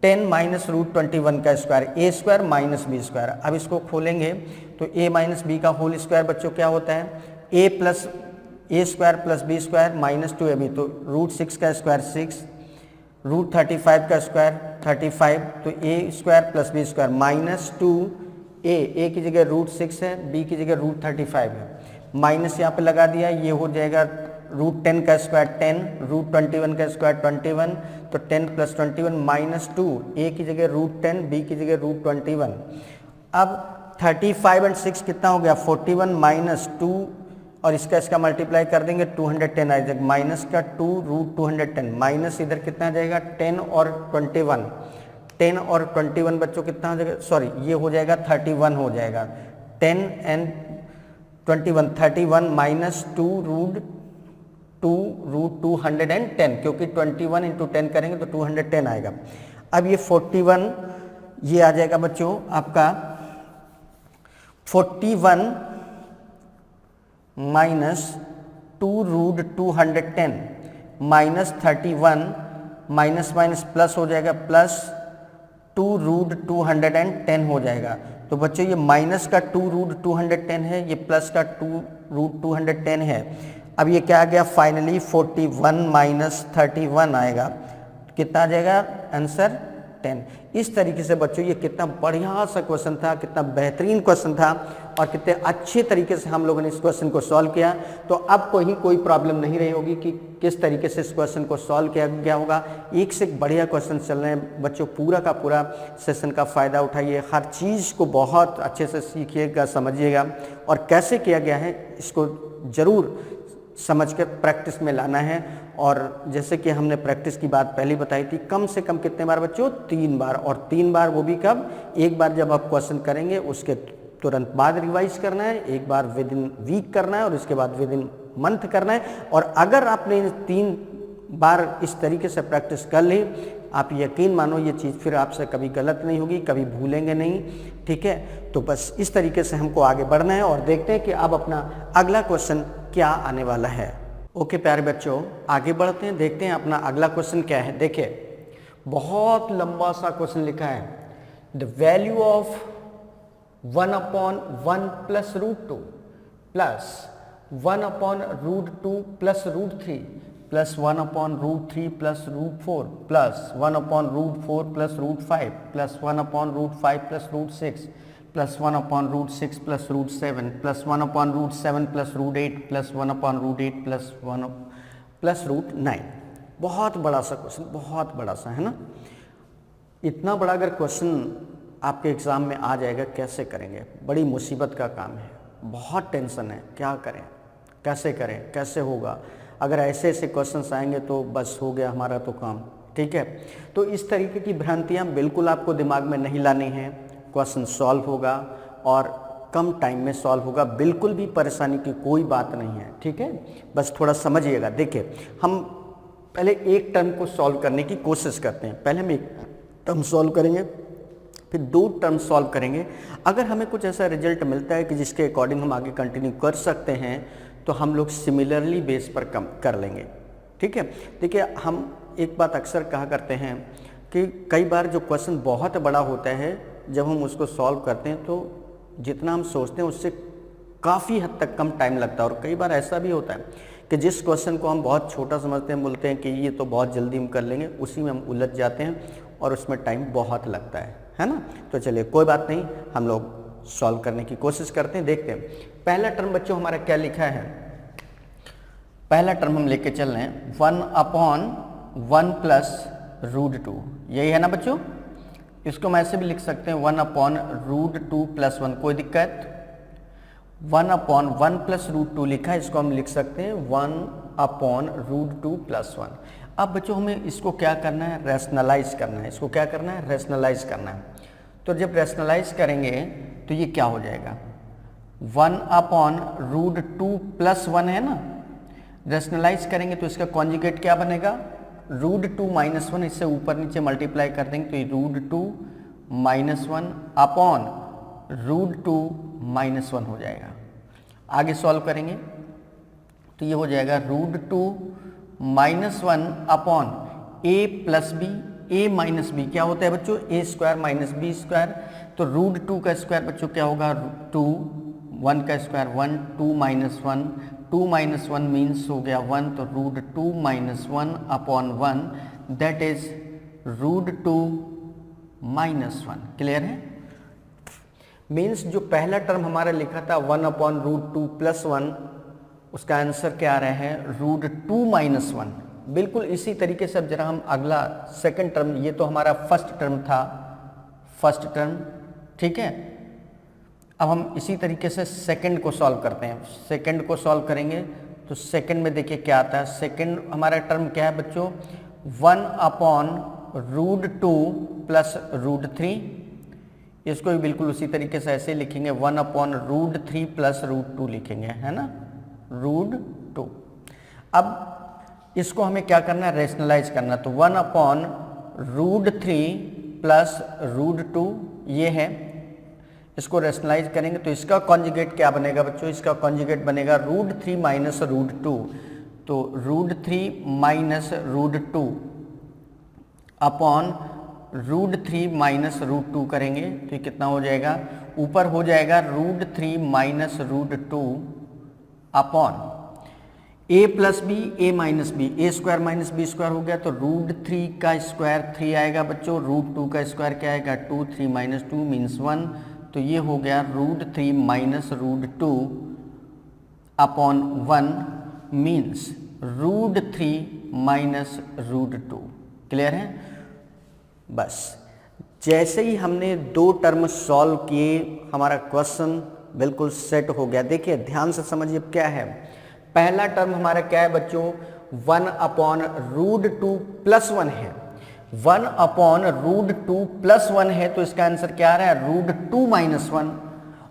10 minus root 21 का square, a square minus B square. अब इसको खोलेंगे तो a माइनस बी का होल स्क्वायर बच्चों क्या होता है, a plus A square plus B square minus 2ab, तो रूट 6 का स्क्वायर 6, रूट 35 का स्क्वायर 35, तो a square plus B square minus 2a की जगह रूट 6 है, बी की जगह रूट 35 है, माइनस यहाँ पे लगा दिया, ये हो जाएगा रूट 10 का स्क्वायर 10, रूट 21 का स्क्वायर 21, तो 10 प्लस 21 माइनस 2, ए की जगह रूट 10, बी की जगह रूट 21। अब 35 एंड 6 कितना हो गया 41 माइनस 2, और इसका मल्टीप्लाई कर देंगे 210 आ जाएगा, माइनस का 2 रूट 210, माइनस इधर कितना आ जाएगा 10 और 21, 10 और 21 बच्चों कितना हो जाएगा, सॉरी ये हो जाएगा 31 हो जाएगा, 10 एंड 21 31 माइनस 2 रूट 210, क्योंकि 21 इंटू 10 करेंगे तो 210 आएगा। अब ये 41 ये आ जाएगा बच्चों आपका 41 minus 2 root 210 minus 31, minus minus plus हो जाएगा, प्लस 2 रूट 210 हो जाएगा। तो बच्चों ये माइनस का 2 रूट 210 है, ये प्लस का 2 रूट 210 है। अब ये क्या आ गया फाइनली 41 माइनस 31 आएगा, कितना आ जाएगा आंसर 10। इस तरीके से बच्चों ये कितना बढ़िया सा क्वेश्चन था, कितना बेहतरीन क्वेश्चन था, और कितने अच्छे तरीके से हम लोगों ने इस क्वेश्चन को सॉल्व किया। तो अब कोई प्रॉब्लम नहीं रही होगी कि किस तरीके से इस क्वेश्चन को सॉल्व किया गया होगा। एक से एक बढ़िया क्वेश्चन चल रहे हैं बच्चों, पूरा का पूरा सेशन का फ़ायदा उठाइए, हर चीज़ को बहुत अच्छे से सीखिएगा, समझिएगा, और कैसे किया गया है इसको ज़रूर समझ कर प्रैक्टिस में लाना है। और जैसे कि हमने प्रैक्टिस की बात पहले बताई थी, कम से कम कितने बार बच्चों 3 बार, और 3 बार वो भी कब, एक बार जब आप क्वेश्चन करेंगे उसके तुरंत बाद रिवाइज करना है, एक बार विद इन वीक करना है, और उसके बाद विद इन मंथ करना है। और अगर आपने 3 बार इस तरीके से प्रैक्टिस कर ली, आप यकीन मानो ये चीज़ फिर आपसे कभी गलत नहीं होगी, कभी भूलेंगे नहीं, ठीक है। तो बस इस तरीके से हमको आगे बढ़ना है, और देखते हैं कि अब अपना अगला क्वेश्चन क्या आने वाला है। ओके प्यारे बच्चों, आगे बढ़ते हैं, देखते हैं अपना अगला क्वेश्चन क्या है। देखिए बहुत लंबा सा क्वेश्चन लिखा है, the value of 1/1 plus root 2 plus 1/√2 plus √3 plus 1/√3 plus √4 plus 1/√4 plus √5 plus 1/√5 plus √6 plus 1/√6 plus √7 plus 1/√7 plus √8 plus 1/√8 plus 1 plus √9। बहुत बड़ा सा क्वेश्चन, बहुत बड़ा सा है ना। इतना बड़ा अगर क्वेश्चन आपके एग्ज़ाम में आ जाएगा, कैसे करेंगे, बड़ी मुसीबत का काम है, बहुत टेंशन है, क्या करें, कैसे करें, कैसे होगा। अगर ऐसे ऐसे क्वेश्चंस आएंगे तो बस हो गया हमारा तो काम, ठीक है। तो इस तरीके की भ्रांतियाँ बिल्कुल आपको दिमाग में नहीं लानी है। क्वेश्चन सॉल्व होगा और कम टाइम में सॉल्व होगा, बिल्कुल भी परेशानी की कोई बात नहीं है, ठीक है। बस थोड़ा समझिएगा। देखिए हम पहले एक टर्म को सॉल्व करने की कोशिश करते हैं। पहले हम एक टर्म सॉल्व करेंगे, फिर 2 टर्म सॉल्व करेंगे। अगर हमें कुछ ऐसा रिजल्ट मिलता है कि जिसके अकॉर्डिंग हम आगे कंटिन्यू कर सकते हैं, तो हम लोग सिमिलरली बेस पर कम कर लेंगे, ठीक है। देखिए हम एक बात अक्सर कहा करते हैं कि कई बार जो क्वेश्चन बहुत बड़ा होता है, जब हम उसको सॉल्व करते हैं तो जितना हम सोचते हैं उससे काफ़ी हद तक कम टाइम लगता है। और कई बार ऐसा भी होता है कि जिस क्वेश्चन को हम बहुत छोटा समझते हैं, बोलते हैं कि ये तो बहुत जल्दी हम कर लेंगे, उसी में हम उलझ जाते हैं और उसमें टाइम बहुत लगता है ना। तो चलिए कोई बात नहीं, हम लोग सॉल्व करने की कोशिश करते हैं, देखते हैं। पहला टर्म बच्चों हमारा क्या लिखा है, पहला टर्म हम लेके चल रहे हैं 1/1 प्लस √2, यही है ना बच्चों। इसको हम ऐसे भी लिख सकते हैं 1/√2 प्लस 1, कोई दिक्कत। 1/1 प्लस √2 लिखा है, इसको हम लिख सकते हैं 1/√2 प्लस 1। अब बच्चों हमें इसको क्या करना है, रैशनलाइज करना है। इसको क्या करना है, रैशनलाइज करना है। तो जब रैशनलाइज करेंगे तो ये क्या हो जाएगा, 1/√2 प्लस 1 है ना। रैशनलाइज करेंगे तो इसका कॉन्जुगेट क्या बनेगा, √2 माइनस 1, इससे ऊपर नीचे मल्टीप्लाई कर देंगे तो ये √2 माइनस 1 अपॉन √2 माइनस 1 हो जाएगा। आगे सॉल्व करेंगे तो ये हो जाएगा √2 minus 1 upon a plus B, a minus B क्या होता है बच्चों, a square minus B square. तो √2 का स्क्वायर बच्चों क्या होगा, 2 1 का स्क्वायर 1, 2 माइनस 1, 2 माइनस 1 मीन्स हो गया 1, तो root 2 minus 1 upon 1 that is root 2 minus 1। Clear है? मीन्स जो पहला टर्म हमारा लिखा था 1 अपॉन रूट 2 प्लस 1, उसका आंसर क्या आ रहा है रूट 2 माइनस 1। बिल्कुल इसी तरीके से अब जरा हम अगला सेकंड टर्म, ये तो हमारा फर्स्ट टर्म था, फर्स्ट टर्म, ठीक है। अब हम इसी तरीके से सेकंड को सॉल्व करते हैं। सेकंड को सॉल्व करेंगे तो सेकंड में देखिए क्या आता है। सेकंड हमारा टर्म क्या है बच्चों 1 अपॉन रूट 2 प्लस रूट 3। इसको भी बिल्कुल उसी तरीके से ऐसे लिखेंगे 1 अपॉन रूट 3 प्लस रूट 2 लिखेंगे, है ना, रूट 2। अब इसको हमें क्या करना है रेशनलाइज करना, तो 1 अपॉन रूट 3 प्लस रूट 2 ये है, इसको रेशनलाइज करेंगे तो इसका कॉन्जुगेट क्या बनेगा बच्चों, इसका कॉन्जुगेट बनेगा रूट 3 माइनस रूट 2, तो root 3 minus root 2 upon root 3 minus root 2 करेंगे तो ये कितना हो जाएगा, ऊपर हो जाएगा root 3 minus root 2 upon a plus B A minus B, A square minus B square हो गया, तो रूट 3 का स्क्वायर 3 आएगा बच्चों, रूट 2 का स्क्वायर क्या आएगा 2, 3 माइनस 2 मीन्स 1, तो ये हो गया root 3 minus root 2 upon 1 means root 3 minus root 2। Clear है? बस जैसे ही हमने दो टर्म सॉल्व किए हमारा क्वेश्चन बिल्कुल सेट हो गया। देखिए ध्यान से समझिए क्या है। पहला टर्म हमारा क्या है बच्चों 1 अपॉन रूट 2 प्लस 1 है, 1 अपॉन रूट 2 प्लस 1 है, तो इसका आंसर क्या आ रहा है रूट 2 माइनस 1।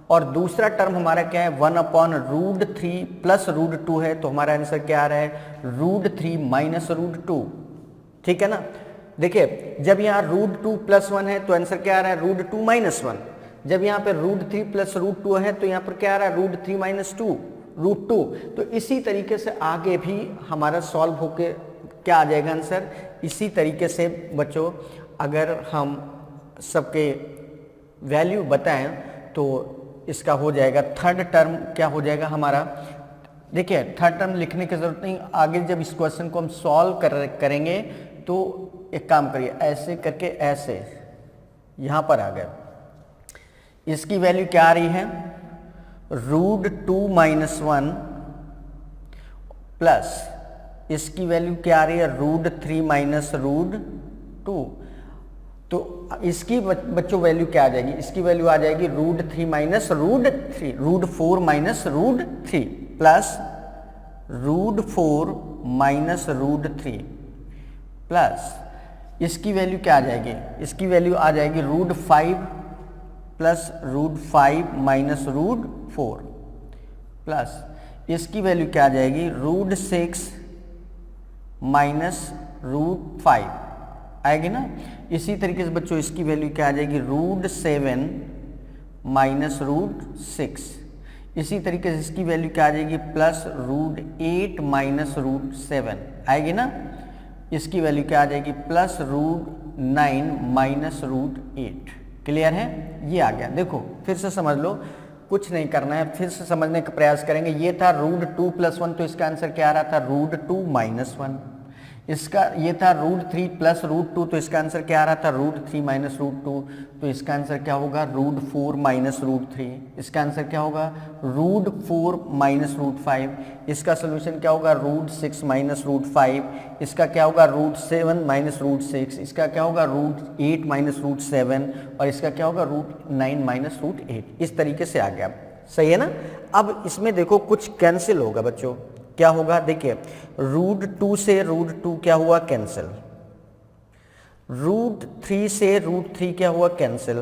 और दूसरा टर्म हमारा क्या है 1 अपॉन रूट 3 प्लस रूट 2 है, तो हमारा आंसर क्या आ रहा है रूट 3 माइनस रूट 2। ठीक है ना? देखिए जब यहाँ रूट 2 प्लस 1 है तो आंसर क्या आ रहा है रूट 2 माइनस 1। जब यहाँ पे रूट 3 प्लस रूट 2 है तो यहाँ पर क्या आ रहा है रूट 3 माइनस 2 रूट 2। तो इसी तरीके से आगे भी हमारा सॉल्व होके क्या आ जाएगा आंसर। इसी तरीके से बच्चों अगर हम सबके वैल्यू बताएं तो इसका हो जाएगा थर्ड टर्म क्या हो जाएगा हमारा। देखिए थर्ड टर्म लिखने की जरूरत नहीं, आगे जब इस क्वेश्चन को हम सॉल्व करेंगे तो एक काम करिए ऐसे करके ऐसे यहाँ पर आ गए, इसकी वैल्यू क्या आ रही है रूट 2 माइनस 1 प्लस इसकी वैल्यू क्या आ रही है रूट 3 माइनस रूट 2। तो इसकी बच्चों वैल्यू क्या आ जाएगी, इसकी वैल्यू आ जाएगी root 3 minus root 3, root 4 minus root 3 plus root 4 minus root 3 plus इसकी वैल्यू क्या आ जाएगी, इसकी वैल्यू आ जाएगी root 5 plus root 5 minus root 4 plus इसकी वैल्यू क्या आ जाएगी रूट 6 माइनस रूट 5 आएगी ना। इसी तरीके से बच्चों इसकी वैल्यू क्या आ जाएगी रूट 7 माइनस रूट 6। इसी तरीके से इसकी वैल्यू क्या आ जाएगी प्लस रूट 8 माइनस रूट 7 आएगी ना। इसकी वैल्यू क्या आ जाएगी plus root 9 minus root 8। Clear है? ये आ गया। देखो फिर से समझ लो, कुछ नहीं करना है, फिर से समझने का प्रयास करेंगे। ये था रूट 2 प्लस 1 तो इसका आंसर क्या आ रहा था रूट 2 माइनस 1। इसका ये था रूट 3 प्लस रूट 2 तो इसका आंसर क्या आ रहा था रूट 3 माइनस रूट 2, तो इसका आंसर क्या होगा रूट 4 माइनस रूट 3। इसका आंसर क्या होगा रूट 4 माइनस रूट 5। इसका सोल्यूशन क्या होगा रूट 6 माइनस रूट 5। इसका क्या होगा रूट 7 माइनस रूट 6। इसका क्या होगा रूट 8 माइनस रूट 7 और इसका क्या होगा रूट 9 माइनस रूट 8। इस तरीके से आ गया। सही है ना? अब इसमें देखो कुछ कैंसिल होगा बच्चों। क्या होगा देखिए रूट 2 से रूट 2 क्या हुआ कैंसिल, रूट 3 से रूट 3 क्या हुआ कैंसिल,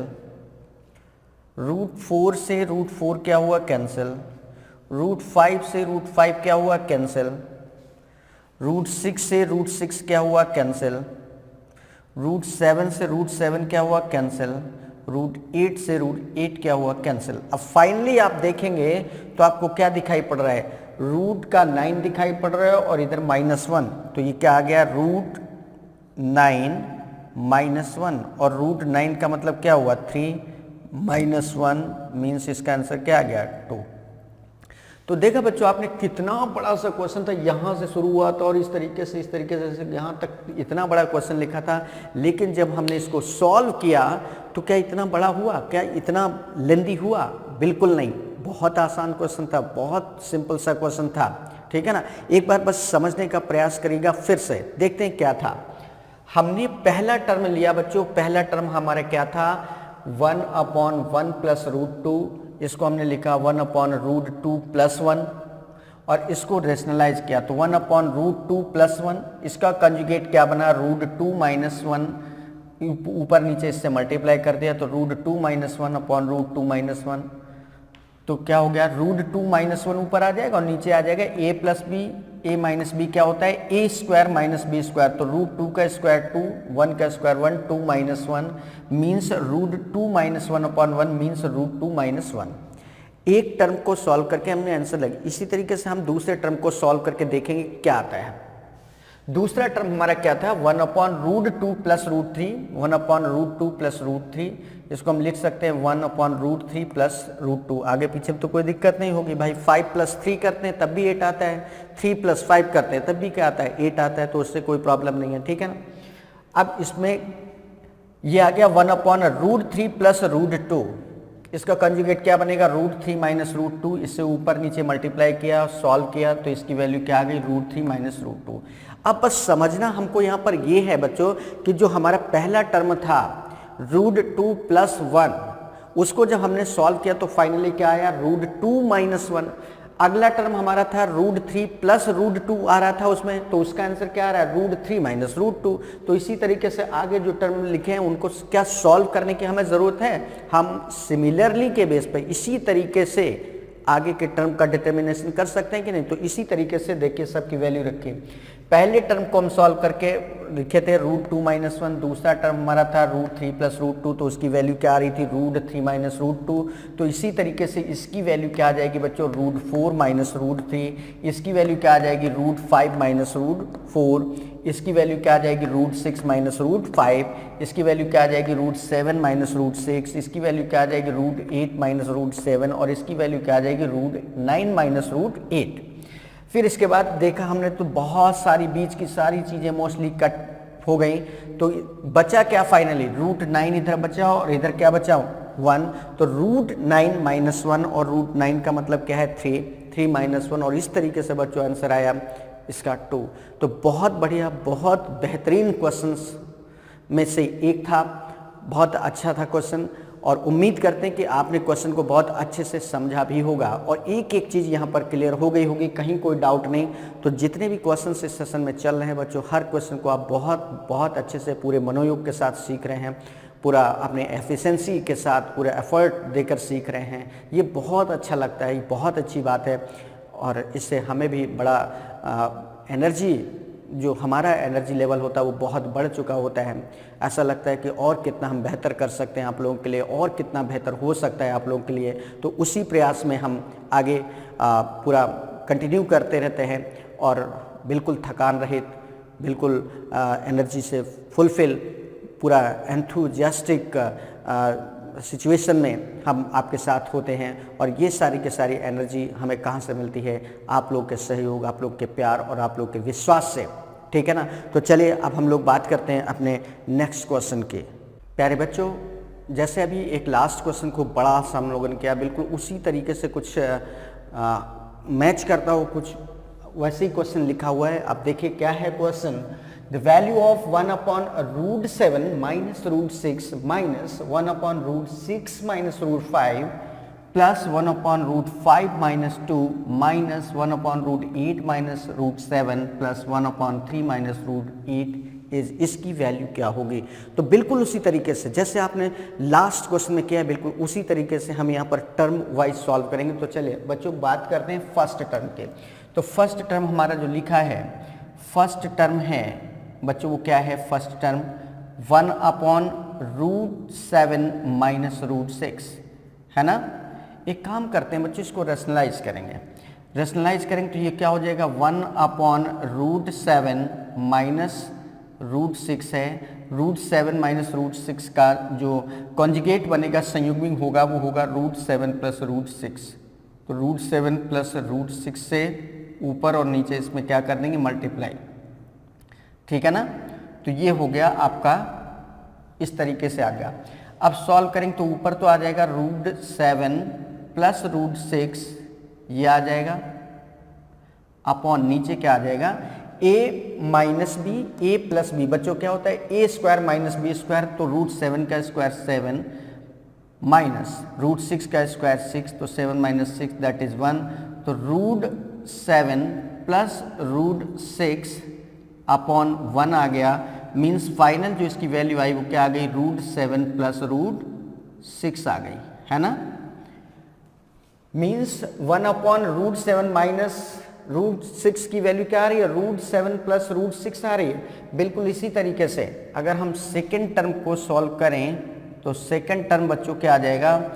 रूट 4 से रूट 4 क्या हुआ कैंसिल, रूट 5 से रूट 5 क्या हुआ कैंसिल, रूट 6 से रूट 6 क्या हुआ कैंसिल, रूट 7 से रूट 7 क्या हुआ कैंसिल, रूट 8 से रूट 8 क्या हुआ कैंसिल। अब फाइनली आप देखेंगे तो आपको क्या दिखाई पड़ रहा है रूट का 9 दिखाई पड़ रहा है और इधर -1, तो ये क्या आ गया रूट 9 माइनस 1 और रूट 9 का मतलब क्या हुआ 3 माइनस 1 मीन्स इसका आंसर क्या आ गया 2। तो देखा बच्चों आपने कितना बड़ा सा क्वेश्चन था, यहाँ से शुरू हुआ था और इस तरीके से यहाँ तक इतना बड़ा क्वेश्चन लिखा था, लेकिन जब हमने इसको सॉल्व किया तो क्या इतना बड़ा हुआ, क्या इतना लेंदी हुआ? बिल्कुल नहीं, बहुत आसान क्वेश्चन था, बहुत सिंपल सा क्वेश्चन था, ठीक है ना। एक बार बस समझने का प्रयास करिएगा, फिर से देखते हैं क्या था। हमने पहला टर्म लिया बच्चों, पहला टर्म हमारा क्या था, 1/1 प्लस √2, इसको हमने लिखा 1/√2 प्लस 1 और इसको रेशनलाइज किया तो 1/√2 प्लस 1, इसका कंजुगेट क्या बना, √2 माइनस 1, ऊपर नीचे इससे मल्टीप्लाई कर दिया तो √2 माइनस 1/√2 माइनस 1, तो क्या हो गया, √2 माइनस 1 ऊपर आ जाएगा और नीचे आ जाएगा a plus B, a minus B क्या होता है, a square minus B square, तो √2 का स्क्वायर 2, 1 का square 1, 2 minus 1 means √2 minus 1/1 means √2 minus 1। एक टर्म को सॉल्व करके हमने आंसर लगी, इसी तरीके से हम दूसरे टर्म को सॉल्व करके देखेंगे क्या आता है। दूसरा टर्म हमारा क्या था, 1/√2 प्लस √3, 1/√2 प्लस √3, इसको हम लिख सकते हैं 1/√3 प्लस √2, आगे पीछे तो कोई दिक्कत नहीं होगी भाई। 5 प्लस 3 करते हैं तब भी 8 आता है, 3 प्लस 5 करते हैं तब भी क्या आता है, 8 आता है, तो उससे कोई प्रॉब्लम नहीं है, ठीक है ना। अब इसमें ये आ गया 1/√3 प्लस √2, इसका कंजुगेट क्या बनेगा, √3 माइनस √2, इससे ऊपर नीचे मल्टीप्लाई किया, सॉल्व किया तो इसकी वैल्यू क्या आ गई, √3 माइनस √2। अब बस समझना हमको यहाँ पर ये है बच्चों कि जो हमारा पहला टर्म था √2 प्लस 1, उसको जब हमने सॉल्व किया तो फाइनली क्या आया, √2 माइनस 1। अगला टर्म हमारा था √3 प्लस √2 आ रहा था उसमें, तो उसका आंसर क्या आ रहा है, √3 माइनस √2। तो इसी तरीके से आगे जो टर्म लिखे हैं उनको क्या सॉल्व करने की हमें ज़रूरत है, हम सिमिलरली के बेस पे इसी तरीके से आगे के टर्म का डिटर्मिनेशन कर सकते हैं कि नहीं। तो इसी तरीके से देखिए सबकी वैल्यू रखिए, पहले टर्म को हम सॉल्व करके लिखे थे √2 माइनस 1, दूसरा टर्म हमारा था √3 प्लस √2, तो उसकी वैल्यू क्या आ रही थी, √3 माइनस √2। तो इसी तरीके से इसकी वैल्यू क्या आ जाएगी बच्चों, √4 माइनस √3, इसकी वैल्यू क्या आ जाएगी, √5 माइनस √4, इसकी वैल्यू क्या आ जाएगी, √6 माइनस √5, इसकी वैल्यू क्या आ जाएगी, √7 माइनस √6, इसकी वैल्यू क्या आ जाएगी, √8 माइनस √7 और इसकी वैल्यू क्या आ जाएगी, √9 माइनस √8। फिर इसके बाद देखा हमने तो बहुत सारी बीच की सारी चीज़ें मोस्टली कट हो गई, तो बचा क्या फाइनली, √9 इधर बचा और इधर क्या बचा 1, तो √9 माइनस 1 और √9 का मतलब क्या है 3 माइनस 1 और इस तरीके से बच्चों आंसर आया इसका 2। तो बहुत बढ़िया, बहुत बेहतरीन क्वेश्चंस में से एक था, बहुत अच्छा था क्वेश्चन और उम्मीद करते हैं कि आपने क्वेश्चन को बहुत अच्छे से समझा भी होगा और एक एक चीज़ यहाँ पर क्लियर हो गई होगी, कहीं कोई डाउट नहीं। तो जितने भी क्वेश्चन इस सेशन में चल रहे हैं बच्चों, हर क्वेश्चन को आप बहुत अच्छे से पूरे मनोयोग के साथ सीख रहे हैं, पूरा अपने एफिशिएंसी के साथ पूरा एफर्ट देकर सीख रहे हैं। ये बहुत अच्छा लगता है, ये बहुत अच्छी बात है और इससे हमें भी बड़ा एनर्जी, जो हमारा एनर्जी लेवल होता है वो बहुत बढ़ चुका होता है। ऐसा लगता है कि और कितना हम बेहतर कर सकते हैं आप लोगों के लिए, और कितना बेहतर हो सकता है आप लोगों के लिए। तो उसी प्रयास में हम आगे पूरा कंटिन्यू करते रहते हैं और बिल्कुल थकान रहित, बिल्कुल एनर्जी से फुलफिल, पूरा एंथुजियास्टिक सिचुएशन में हम आपके साथ होते हैं। और ये सारी की सारी एनर्जी हमें कहाँ से मिलती है, आप लोग के सहयोग, आप लोग के प्यार और आप लोग के विश्वास से, ठीक है ना। तो चलिए अब हम लोग बात करते हैं अपने नेक्स्ट क्वेश्चन की। प्यारे बच्चों, जैसे अभी एक लास्ट क्वेश्चन को बड़ा सा हम लोगों ने किया, बिल्कुल उसी तरीके से कुछ मैच करता हो, कुछ वैसे ही क्वेश्चन लिखा हुआ है। अब देखिए क्या है question, the value of 1/√7 minus √6 minus 1/√6 minus √5 plus 1/√5 minus 2 minus 1/√8 minus √7 plus 1/3 minus √8 is, इसकी वैल्यू क्या होगी। तो बिल्कुल उसी तरीके से जैसे आपने लास्ट क्वेश्चन में किया है, बिल्कुल उसी तरीके से हम यहाँ पर टर्म वाइज सॉल्व करेंगे। तो चलिए बच्चों बात करते हैं फर्स्ट टर्म के। तो फर्स्ट टर्म हमारा जो लिखा है, फर्स्ट टर्म है बच्चों, वो क्या है फर्स्ट टर्म, 1/√7 माइनस √6 है ना। एक काम करते हैं बच्चों, इसको रेशनलाइज करेंगे। रेशनलाइज करेंगे तो ये क्या हो जाएगा, 1/√7 माइनस √6 है। √7 माइनस √6 का जो कॉन्जुगेट बनेगा, संयुग्मिक होगा, वो होगा √7 प्लस √6। तो √7 प्लस √6 से ऊपर और नीचे इसमें क्या कर देंगे, मल्टीप्लाई। ठीक है ना। तो ये हो गया आपका, इस तरीके से आ गया। अब सॉल्व करेंगे तो ऊपर तो आ जाएगा √7 प्लस √6, ये आ जाएगा, अपॉन नीचे क्या आ जाएगा, a minus B, A plus B. बच्चों क्या होता है, ए स्क्वायर माइनस बी स्क्वायर, तो √7 का स्क्वायर 7 माइनस √6 का स्क्वायर 6, तो 7 माइनस 6 दैट इज 1। तो √7 प्लस √6 अपॉन 1 आ गया, मीन्स फाइनल जो इसकी वैल्यू आई वो क्या आ गई, √7 प्लस √6 आ गई, है ना। मीन्स 1 अपॉन √7 माइनस √6 की वैल्यू क्या आ रही है, √7 प्लस √6 आ रही है। बिल्कुल इसी तरीके से अगर हम सेकेंड टर्म को सॉल्व करें तो सेकेंड टर्म बच्चों क्या आ जाएगा,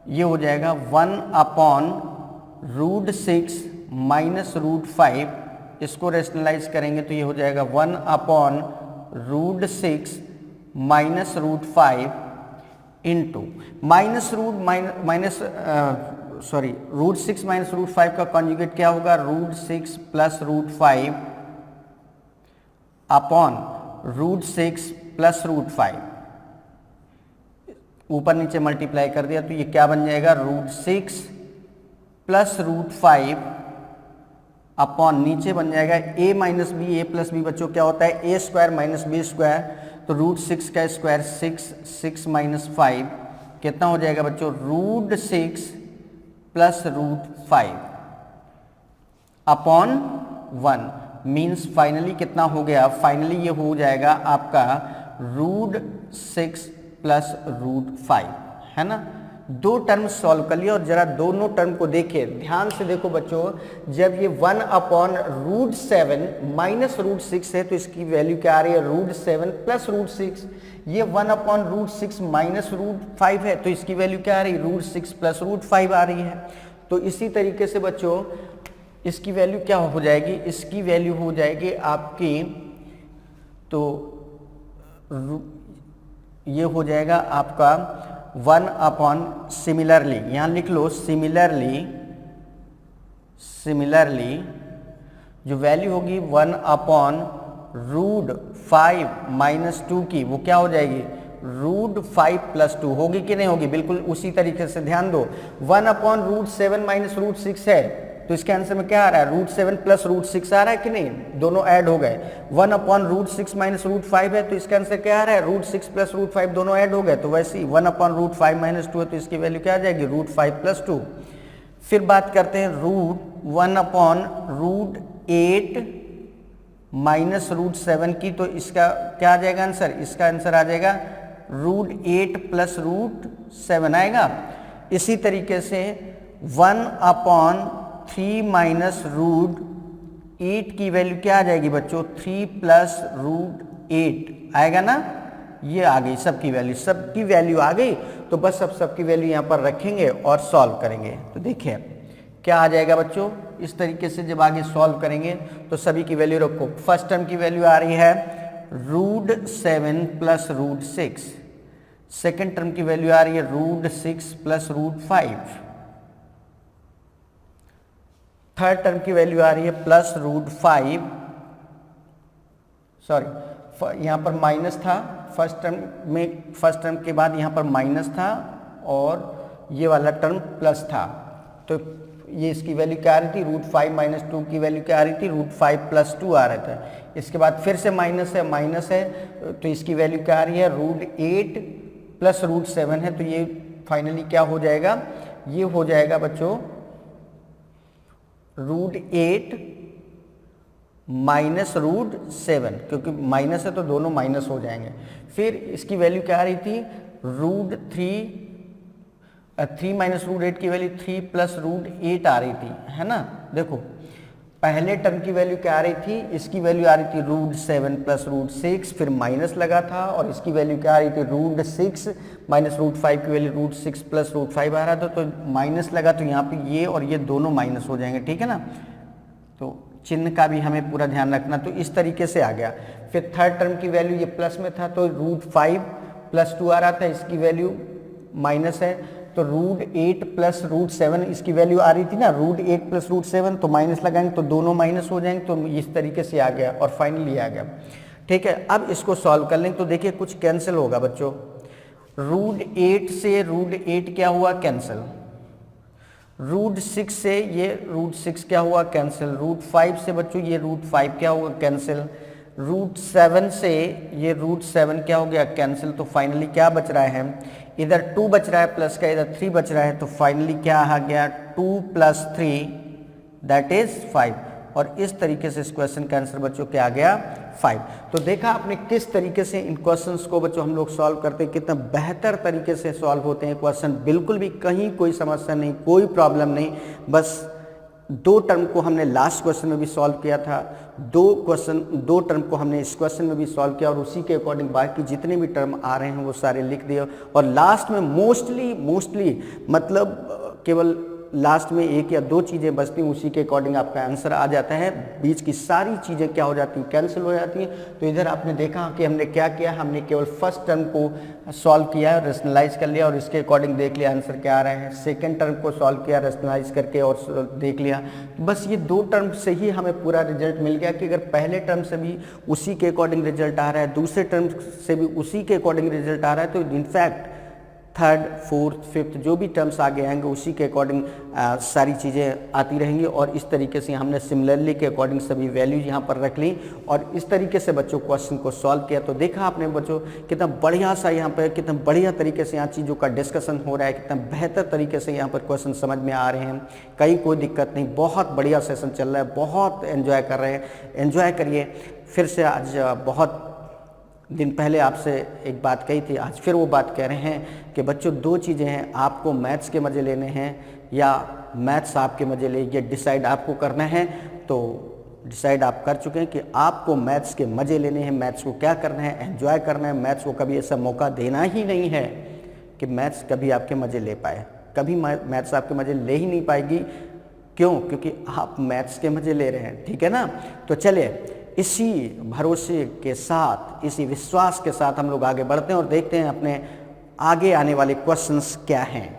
ये हो जाएगा 1 अपॉन √6 माइनस √5, इसको रेशनलाइज करेंगे तो ये हो जाएगा 1 upon √6 minus √5 into minus √6 minus √5 का कॉन्जुगेट क्या होगा, √6 प्लस √5 अपॉन √6 प्लस √5, ऊपर नीचे मल्टीप्लाई कर दिया तो ये क्या बन जाएगा, √6 प्लस √5 अपॉन नीचे बन जाएगा a minus B, A plus B बच्चों क्या होता है, a square minus B square, तो √6 का स्क्वायर 6 माइनस 5 कितना हो जाएगा बच्चों, √6 प्लस √5 अपॉन 1, मीन्स फाइनली कितना हो गया, फाइनली ये हो जाएगा आपका √6 प्लस √5, है ना। दो टर्म सॉल्व कर लिया और जरा दोनों टर्म को देखिए, ध्यान से देखो बच्चों, जब ये 1 अपॉन √7 माइनस √6 है तो इसकी वैल्यू क्या आ रही है, √7 प्लस √6। ये 1 अपॉन √6 माइनस √5 है तो इसकी वैल्यू क्या आ रही है, √6 प्लस √5 आ रही है। तो इसी तरीके से बच्चों इसकी वैल्यू क्या हो जाएगी, इसकी वैल्यू हो जाएगी आपकी, तो ये हो जाएगा आपका 1 अपॉन, सिमिलरली यहाँ लिख लो, सिमिलरली जो वैल्यू होगी 1 अपॉन √5 माइनस 2 की वो क्या हो जाएगी, √5 प्लस 2 होगी कि नहीं होगी, बिल्कुल उसी तरीके से ध्यान दो। 1 अपॉन √7 माइनस √6 है तो इसके आंसर में क्या आ रहा है, √7 प्लस √6 आ रहा है कि नहीं, दोनों ऐड हो गए। 1 अपॉन √6 माइनस √5 है तो इसका आंसर क्या आ रहा है, √6 प्लस √5 दोनों ऐड हो गए। तो वैसे ही 1 अपॉन √5 माइनस 2 है तो इसकी वैल्यू क्या आ जाएगी, √5 प्लस 2। फिर बात करते हैं √1 अपॉन √8 माइनस √7 की, तो इसका क्या आ जाएगा आंसर, इसका आंसर आ जाएगा √8 प्लस √7 आएगा। इसी तरीके से 1 अपॉन 3 माइनस √8 की वैल्यू क्या आ जाएगी बच्चों, 3 प्लस √8 आएगा ना, ये आ गई सबकी वैल्यू आ गई। तो बस अब सबकी वैल्यू यहाँ पर रखेंगे और सॉल्व करेंगे। तो देखिए क्या आ जाएगा बच्चों, इस तरीके से जब आगे सॉल्व करेंगे तो सभी की वैल्यू रखो। फर्स्ट टर्म की वैल्यू आ रही है √7 प्लस √6, सेकेंड टर्म की वैल्यू आ रही है √6 प्लस √5, थर्ड टर्म की वैल्यू आ रही है प्लस √5, सॉरी यहाँ पर माइनस था, फर्स्ट टर्म के बाद यहाँ पर माइनस था और ये वाला टर्म प्लस था, तो ये इसकी वैल्यू क्या आ रही थी, √5 माइनस 2 की वैल्यू क्या आ रही थी, √5 प्लस 2 आ रहा था। इसके बाद फिर से माइनस है तो इसकी वैल्यू क्या आ रही है, √8 प्लस √7 है, तो ये फाइनली क्या हो जाएगा, ये हो जाएगा बच्चों √8 माइनस √7, क्योंकि माइनस है तो दोनों माइनस हो जाएंगे। फिर इसकी वैल्यू क्या आ रही थी, √3 माइनस √8 की वैल्यू 3 प्लस √8 आ रही थी, है ना। देखो पहले टर्म की वैल्यू क्या आ रही थी, इसकी वैल्यू आ रही थी √7 प्लस √6, फिर माइनस लगा था और इसकी वैल्यू क्या आ रही थी, √6 माइनस √5 की वैल्यू √6 प्लस √5 आ रहा था, तो माइनस लगा तो यहाँ पे ये और ये दोनों माइनस हो जाएंगे, ठीक है ना। तो चिन्ह का भी हमें पूरा ध्यान रखना। तो इस तरीके से आ गया। फिर थर्ड टर्म की वैल्यू ये प्लस में था तो √5 प्लस 2 आ रहा था, इसकी वैल्यू माइनस है तो √8 प्लस √7 इसकी वैल्यू आ रही थी ना, √8 प्लस √7, तो माइनस लगाएंगे तो दोनों माइनस हो जाएंगे, तो इस तरीके से आ गया और फाइनली आ गया। ठीक है, अब इसको सॉल्व कर लेंगे तो देखिए कुछ कैंसिल होगा बच्चों। √8 से √8 क्या हुआ, कैंसिल। √6 से ये √6 क्या हुआ, कैंसिल। √5 से बच्चों ये √5 क्या हुआ, कैंसिल। √7 से ये √7 क्या हो गया, कैंसिल। तो फाइनली क्या बच रहा है, इधर 2 बच रहा है प्लस का, इधर 3 बच रहा है, तो फाइनली क्या आ गया, 2 + 3 दैट इज 5। और इस तरीके से इस क्वेश्चन का आंसर बच्चों क्या आ गया, 5। तो देखा आपने किस तरीके से इन क्वेश्चंस को बच्चों हम लोग सॉल्व करते हैं, कितना बेहतर तरीके से सॉल्व होते हैं क्वेश्चन, बिल्कुल भी कहीं कोई समस्या नहीं, कोई प्रॉब्लम नहीं। बस 2 टर्म को हमने लास्ट क्वेश्चन में भी सॉल्व किया था, 2 टर्म को हमने इस क्वेश्चन में भी सॉल्व किया, और उसी के अकॉर्डिंग बाकी जितने भी टर्म आ रहे हैं वो सारे लिख दिए। और लास्ट में मोस्टली मतलब केवल लास्ट में 1 या 2 चीज़ें बचती हैं, उसी के अकॉर्डिंग आपका आंसर आ जाता है। बीच की सारी चीज़ें क्या हो जाती हैं, कैंसिल हो जाती हैं। तो इधर आपने देखा कि हमने क्या किया, हमने केवल फर्स्ट टर्म को सॉल्व किया है, रेशनलाइज कर लिया और इसके अकॉर्डिंग देख लिया आंसर क्या आ रहा है। सेकेंड टर्म को सॉल्व किया रेशनलाइज करके और देख लिया। बस ये 2 टर्म से ही हमें पूरा रिजल्ट मिल गया कि अगर पहले टर्म से भी उसी के अकॉर्डिंग रिजल्ट आ रहा है, दूसरे टर्म से भी उसी के अकॉर्डिंग रिजल्ट आ रहा है, तो इनफैक्ट थर्ड, फोर्थ, फिफ्थ जो भी टर्म्स आगे आएंगे उसी के अकॉर्डिंग सारी चीज़ें आती रहेंगी। और इस तरीके से हमने सिमिलरली के अकॉर्डिंग सभी वैल्यूज यहाँ पर रख ली और इस तरीके से बच्चों क्वेश्चन को सॉल्व किया। तो देखा आपने बच्चों कितना बढ़िया सा यहाँ पर, कितना बढ़िया तरीके से यहाँ चीज़ों का डिस्कशन हो रहा है, कितना बेहतर तरीके से यहाँ पर क्वेश्चन समझ में आ रहे हैं, कहीं कोई दिक्कत नहीं, बहुत बढ़िया सेशन चल रहा है, बहुत एंजॉय कर रहे हैं। एंजॉय करिए। फिर से आज बहुत दिन पहले आपसे एक बात कही थी, आज फिर वो बात कह रहे हैं कि बच्चों 2 चीज़ें हैं, आपको मैथ्स के मज़े लेने हैं या मैथ्स आपके मज़े ले, ये डिसाइड आपको करना है। तो डिसाइड आप कर चुके हैं कि आपको मैथ्स के मज़े लेने हैं, मैथ्स को क्या करना है, एंजॉय करना है। मैथ्स को कभी ऐसा मौका देना ही नहीं है कि मैथ्स कभी आपके मज़े ले पाए, कभी मैथ्स आपके मज़े ले ही नहीं पाएगी। क्यों? क्योंकि आप मैथ्स के मज़े ले रहे हैं, ठीक है ना। तो चलिए इसी भरोसे के साथ, इसी विश्वास के साथ हम लोग आगे बढ़ते हैं और देखते हैं अपने आगे आने वाले क्वेश्चंस क्या हैं।